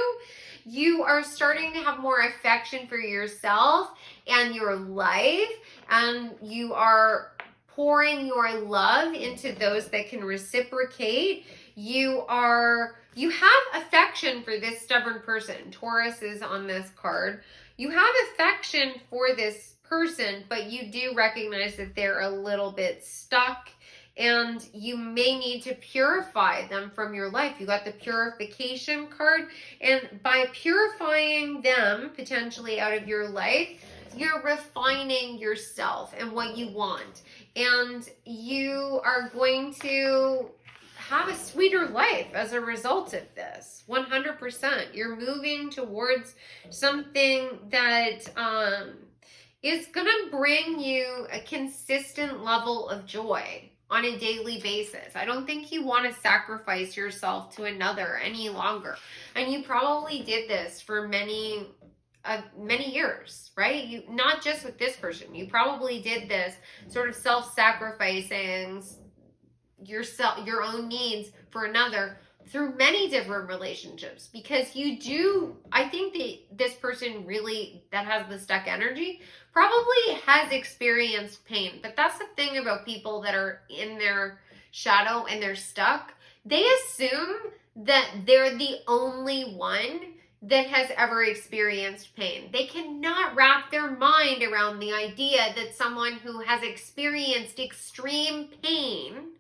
You are starting to have more affection for yourself and your life, and you are pouring your love into those that can reciprocate. You have affection for this stubborn person. Taurus is on this card. You have affection for this person, but you do recognize that they're a little bit stuck, and you may need to purify them from your life. You got the purification card, and by purifying them potentially out of your life, you're refining yourself and what you want. And you are going to have a sweeter life as a result of this. 100%. You're moving towards something that is going to bring you a consistent level of joy on a daily basis. I don't think you want to sacrifice yourself to another any longer. And you probably did this for many years, right? You, not just with this person. You probably did this sort of self-sacrificing your own needs for another through many different relationships, because I think that this person really that has the stuck energy probably has experienced pain. But that's the thing about people that are in their shadow and they're stuck. They assume that they're the only one that has ever experienced pain. They cannot wrap their mind around the idea that someone who has experienced extreme pain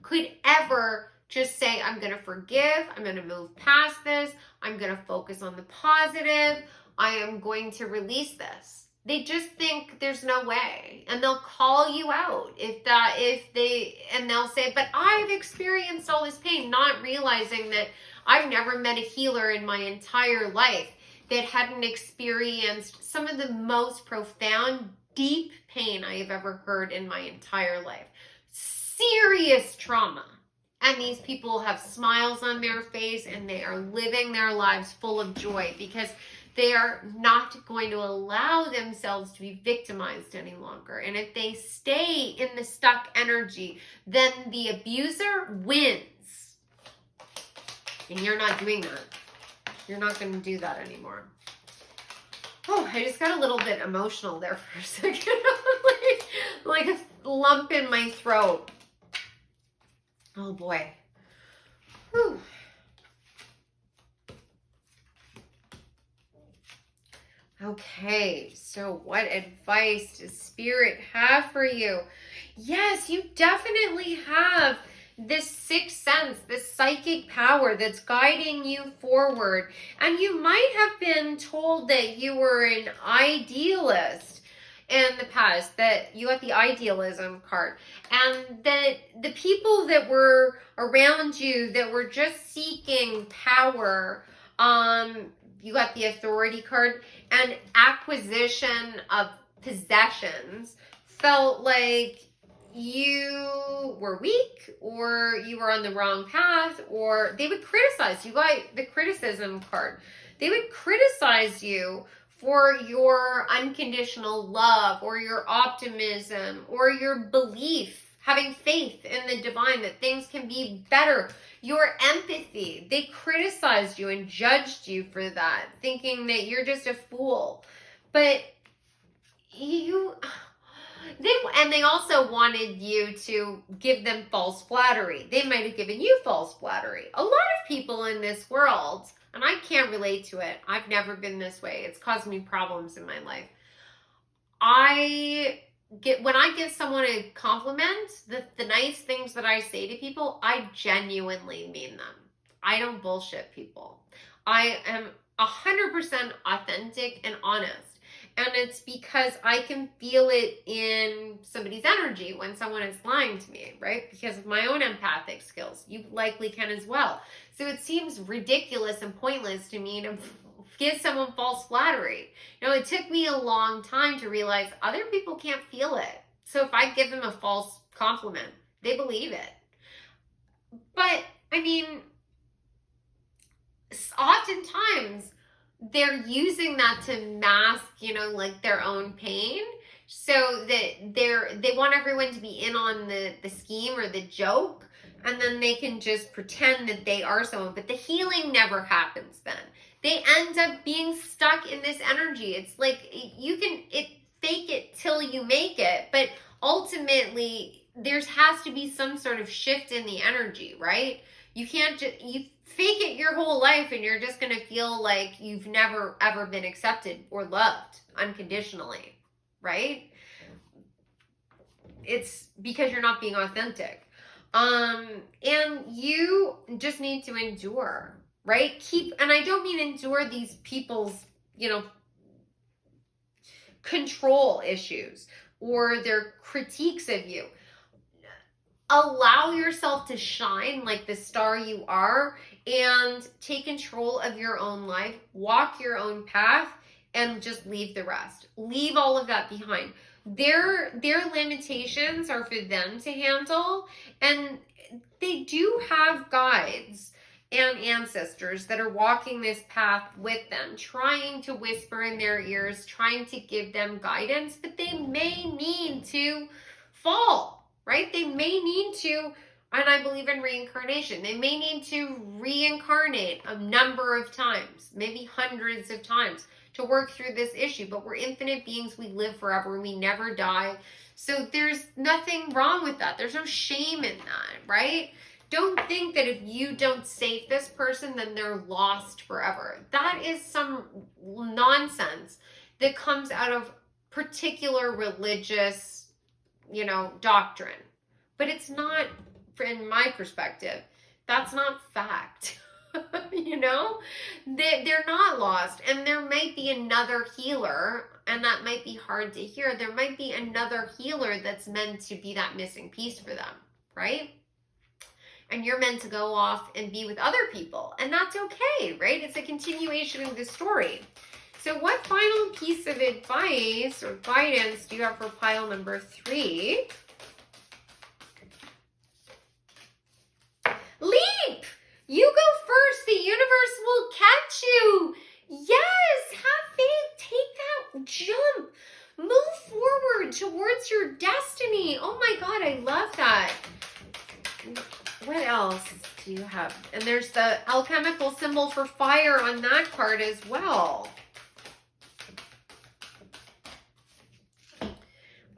could ever just say, I'm going to forgive, I'm going to move past this, I'm going to focus on the positive, I am going to release this. They just think there's no way, and they'll call you out and they'll say, but I've experienced all this pain, not realizing that I've never met a healer in my entire life that hadn't experienced some of the most profound, deep pain I have ever heard in my entire life. Serious trauma. And these people have smiles on their face and they are living their lives full of joy because they are not going to allow themselves to be victimized any longer. And if they stay in the stuck energy, then the abuser wins. And you're not doing that. You're not going to do that anymore. Oh, I just got a little bit emotional there for a second. like a lump in my throat. Oh boy. Whew. Okay, so what advice does Spirit have for you? Yes, you definitely have this sixth sense, this psychic power that's guiding you forward. And you might have been told that you were an idealist in the past, that you got the idealism card, and that the people that were around you that were just seeking power, you got the authority card, and acquisition of possessions, felt like you were weak or you were on the wrong path, or they would criticize you. Got the criticism card. They would criticize you for your unconditional love or your optimism or your belief, having faith in the divine, that things can be better. Your empathy. They criticized you and judged you for that, thinking that you're just a fool. But they also wanted you to give them false flattery. They might have given you false flattery. A lot of people in this world, and I can't relate to it. I've never been this way. It's caused me problems in my life. When I give someone a compliment, the nice things that I say to people, I genuinely mean them. I don't bullshit people. I am 100% authentic and honest. And it's because I can feel it in somebody's energy when someone is lying to me, right? Because of my own empathic skills. You likely can as well. So it seems ridiculous and pointless to me to give someone false flattery. It took me a long time to realize other people can't feel it. So if I give them a false compliment, they believe it. But, oftentimes they're using that to mask, their own pain, so that they want everyone to be in on the scheme or the joke, and then they can just pretend that they are someone. But the healing never happens then. They end up being stuck in this energy. It's like fake it till you make it, but ultimately there has to be some sort of shift in the energy, right? You can't just fake it your whole life and you're just going to feel like you've never ever been accepted or loved unconditionally, right? It's because you're not being authentic. And you just need to endure, right? And I don't mean endure these people's, control issues or their critiques of you. Allow yourself to shine like the star you are and take control of your own life, walk your own path, and just leave the rest. Leave all of that behind. Their limitations are for them to handle, and they do have guides and ancestors that are walking this path with them, trying to whisper in their ears, trying to give them guidance, but they may need to fall, right? They may need to And I believe in reincarnation. They may need to reincarnate a number of times, maybe hundreds of times, to work through this issue. But we're infinite beings. We live forever. We never die. So there's nothing wrong with that. There's no shame in that, right? Don't think that if you don't save this person, then they're lost forever. That is some nonsense that comes out of particular religious, doctrine. But it's not, in my perspective, that's not fact. They're not lost. And there might be another healer, and that might be hard to hear. There might be another healer that's meant to be that missing piece for them, right? And you're meant to go off and be with other people, and that's okay, right? It's a continuation of the story. So what final piece of advice or guidance do you have for pile number 3? Leap! You go first. The universe will catch you. Yes, have faith. Take that jump. Move forward towards your destiny. Oh my God, I love that. What else do you have? And there's the alchemical symbol for fire on that card as well.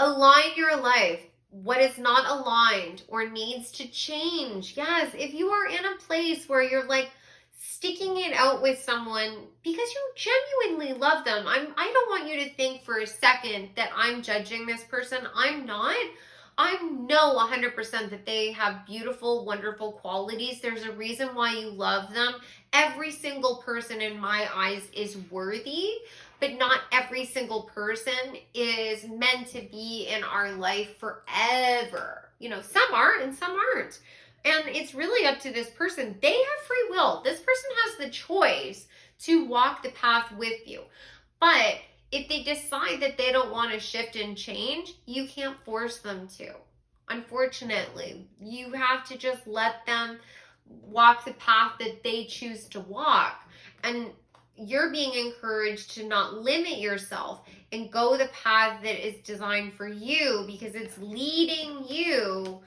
Align your life. What is not aligned or needs to change. Yes, if you are in a place where you're like sticking it out with someone because you genuinely love them. I don't want you to think for a second that I'm judging this person. I'm not. I know 100% that they have beautiful, wonderful qualities. There's a reason why you love them. Every single person in my eyes is worthy, but not every single person is meant to be in our life forever. Some are and some aren't. And it's really up to this person. They have free will. This person has the choice to walk the path with you. But if they decide that they don't want to shift and change, you can't force them to. Unfortunately, you have to just let them walk the path that they choose to walk. And you're being encouraged to not limit yourself and go the path that is designed for you, because it's leading you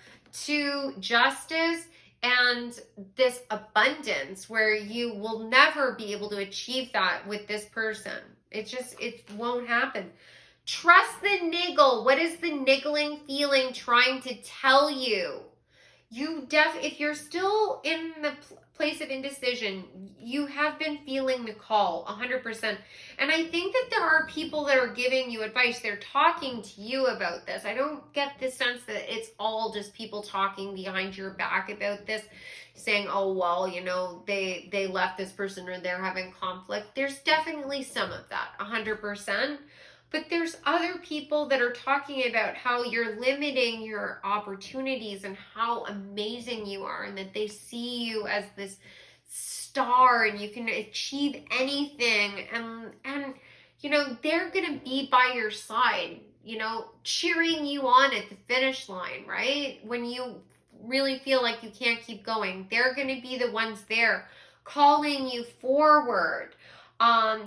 to justice and this abundance where you will never be able to achieve that with this person. It won't happen. Trust the niggle. What is the niggling feeling trying to tell you? If you're still in the place of indecision, you have been feeling the call 100%. And I think that there are people that are giving you advice. They're talking to you about this. I don't get the sense that it's all just people talking behind your back about this, saying, oh, well, they left this person or they're having conflict. There's definitely some of that, 100%. But there's other people that are talking about how you're limiting your opportunities and how amazing you are, and that they see you as this star and you can achieve anything. And they're going to be by your side, cheering you on at the finish line, right? When you really feel like you can't keep going, they're going to be the ones there calling you forward.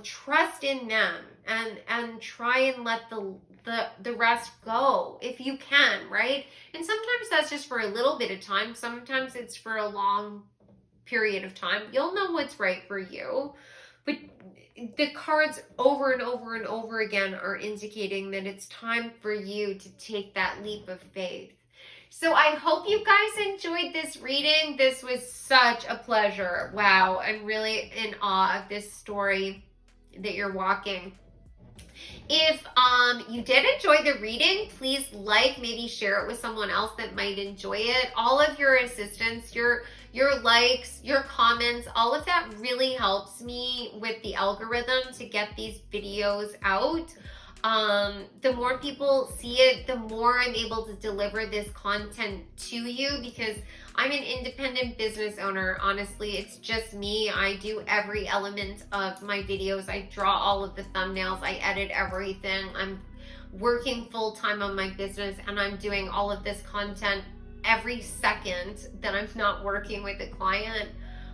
Trust in them and try and let the rest go if you can, right? And sometimes that's just for a little bit of time. Sometimes it's for a long period of time. You'll know what's right for you. But the cards over and over and over again are indicating that it's time for you to take that leap of faith. So I hope you guys enjoyed this reading. This was such a pleasure. Wow, I'm really in awe of this story that you're walking. If you did enjoy the reading, please maybe share it with someone else that might enjoy it. All of your assistance, your likes, your comments, all of that really helps me with the algorithm to get these videos out. The more people see it, the more I'm able to deliver this content to you, because I'm an independent business owner. Honestly, it's just me. I do every element of my videos. I draw all of the thumbnails. I edit everything. I'm working full time on my business, and I'm doing all of this content every second that I'm not working with a client.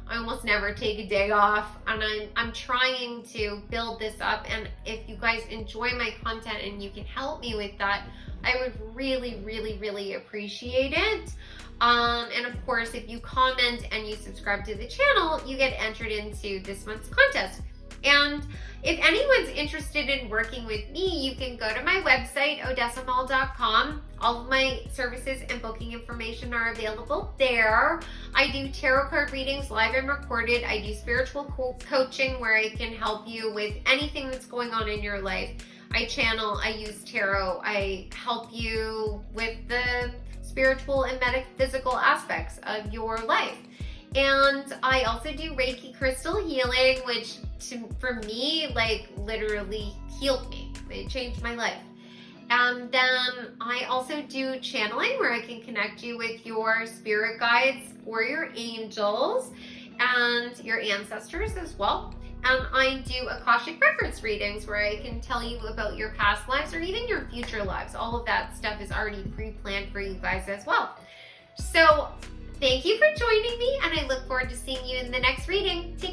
I almost never take a day off, and I'm trying to build this up. And if you guys enjoy my content and you can help me with that, I would really, really, really appreciate it. And of course, if you comment and you subscribe to the channel, you get entered into this month's contest. And if anyone's interested in working with me, you can go to my website, odessamall.com. All of my services and booking information are available there. I do tarot card readings live and recorded. I do spiritual coaching where I can help you with anything that's going on in your life. I channel, I use tarot, I help you with the spiritual and metaphysical aspects of your life. And I also do Reiki crystal healing, which for me, like literally healed me. It changed my life. And then I also do channeling where I can connect you with your spirit guides or your angels and your ancestors as well. And I do Akashic Records readings where I can tell you about your past lives or even your future lives. All of that stuff is already pre-planned for you guys as well. So thank you for joining me, and I look forward to seeing you in the next reading. Take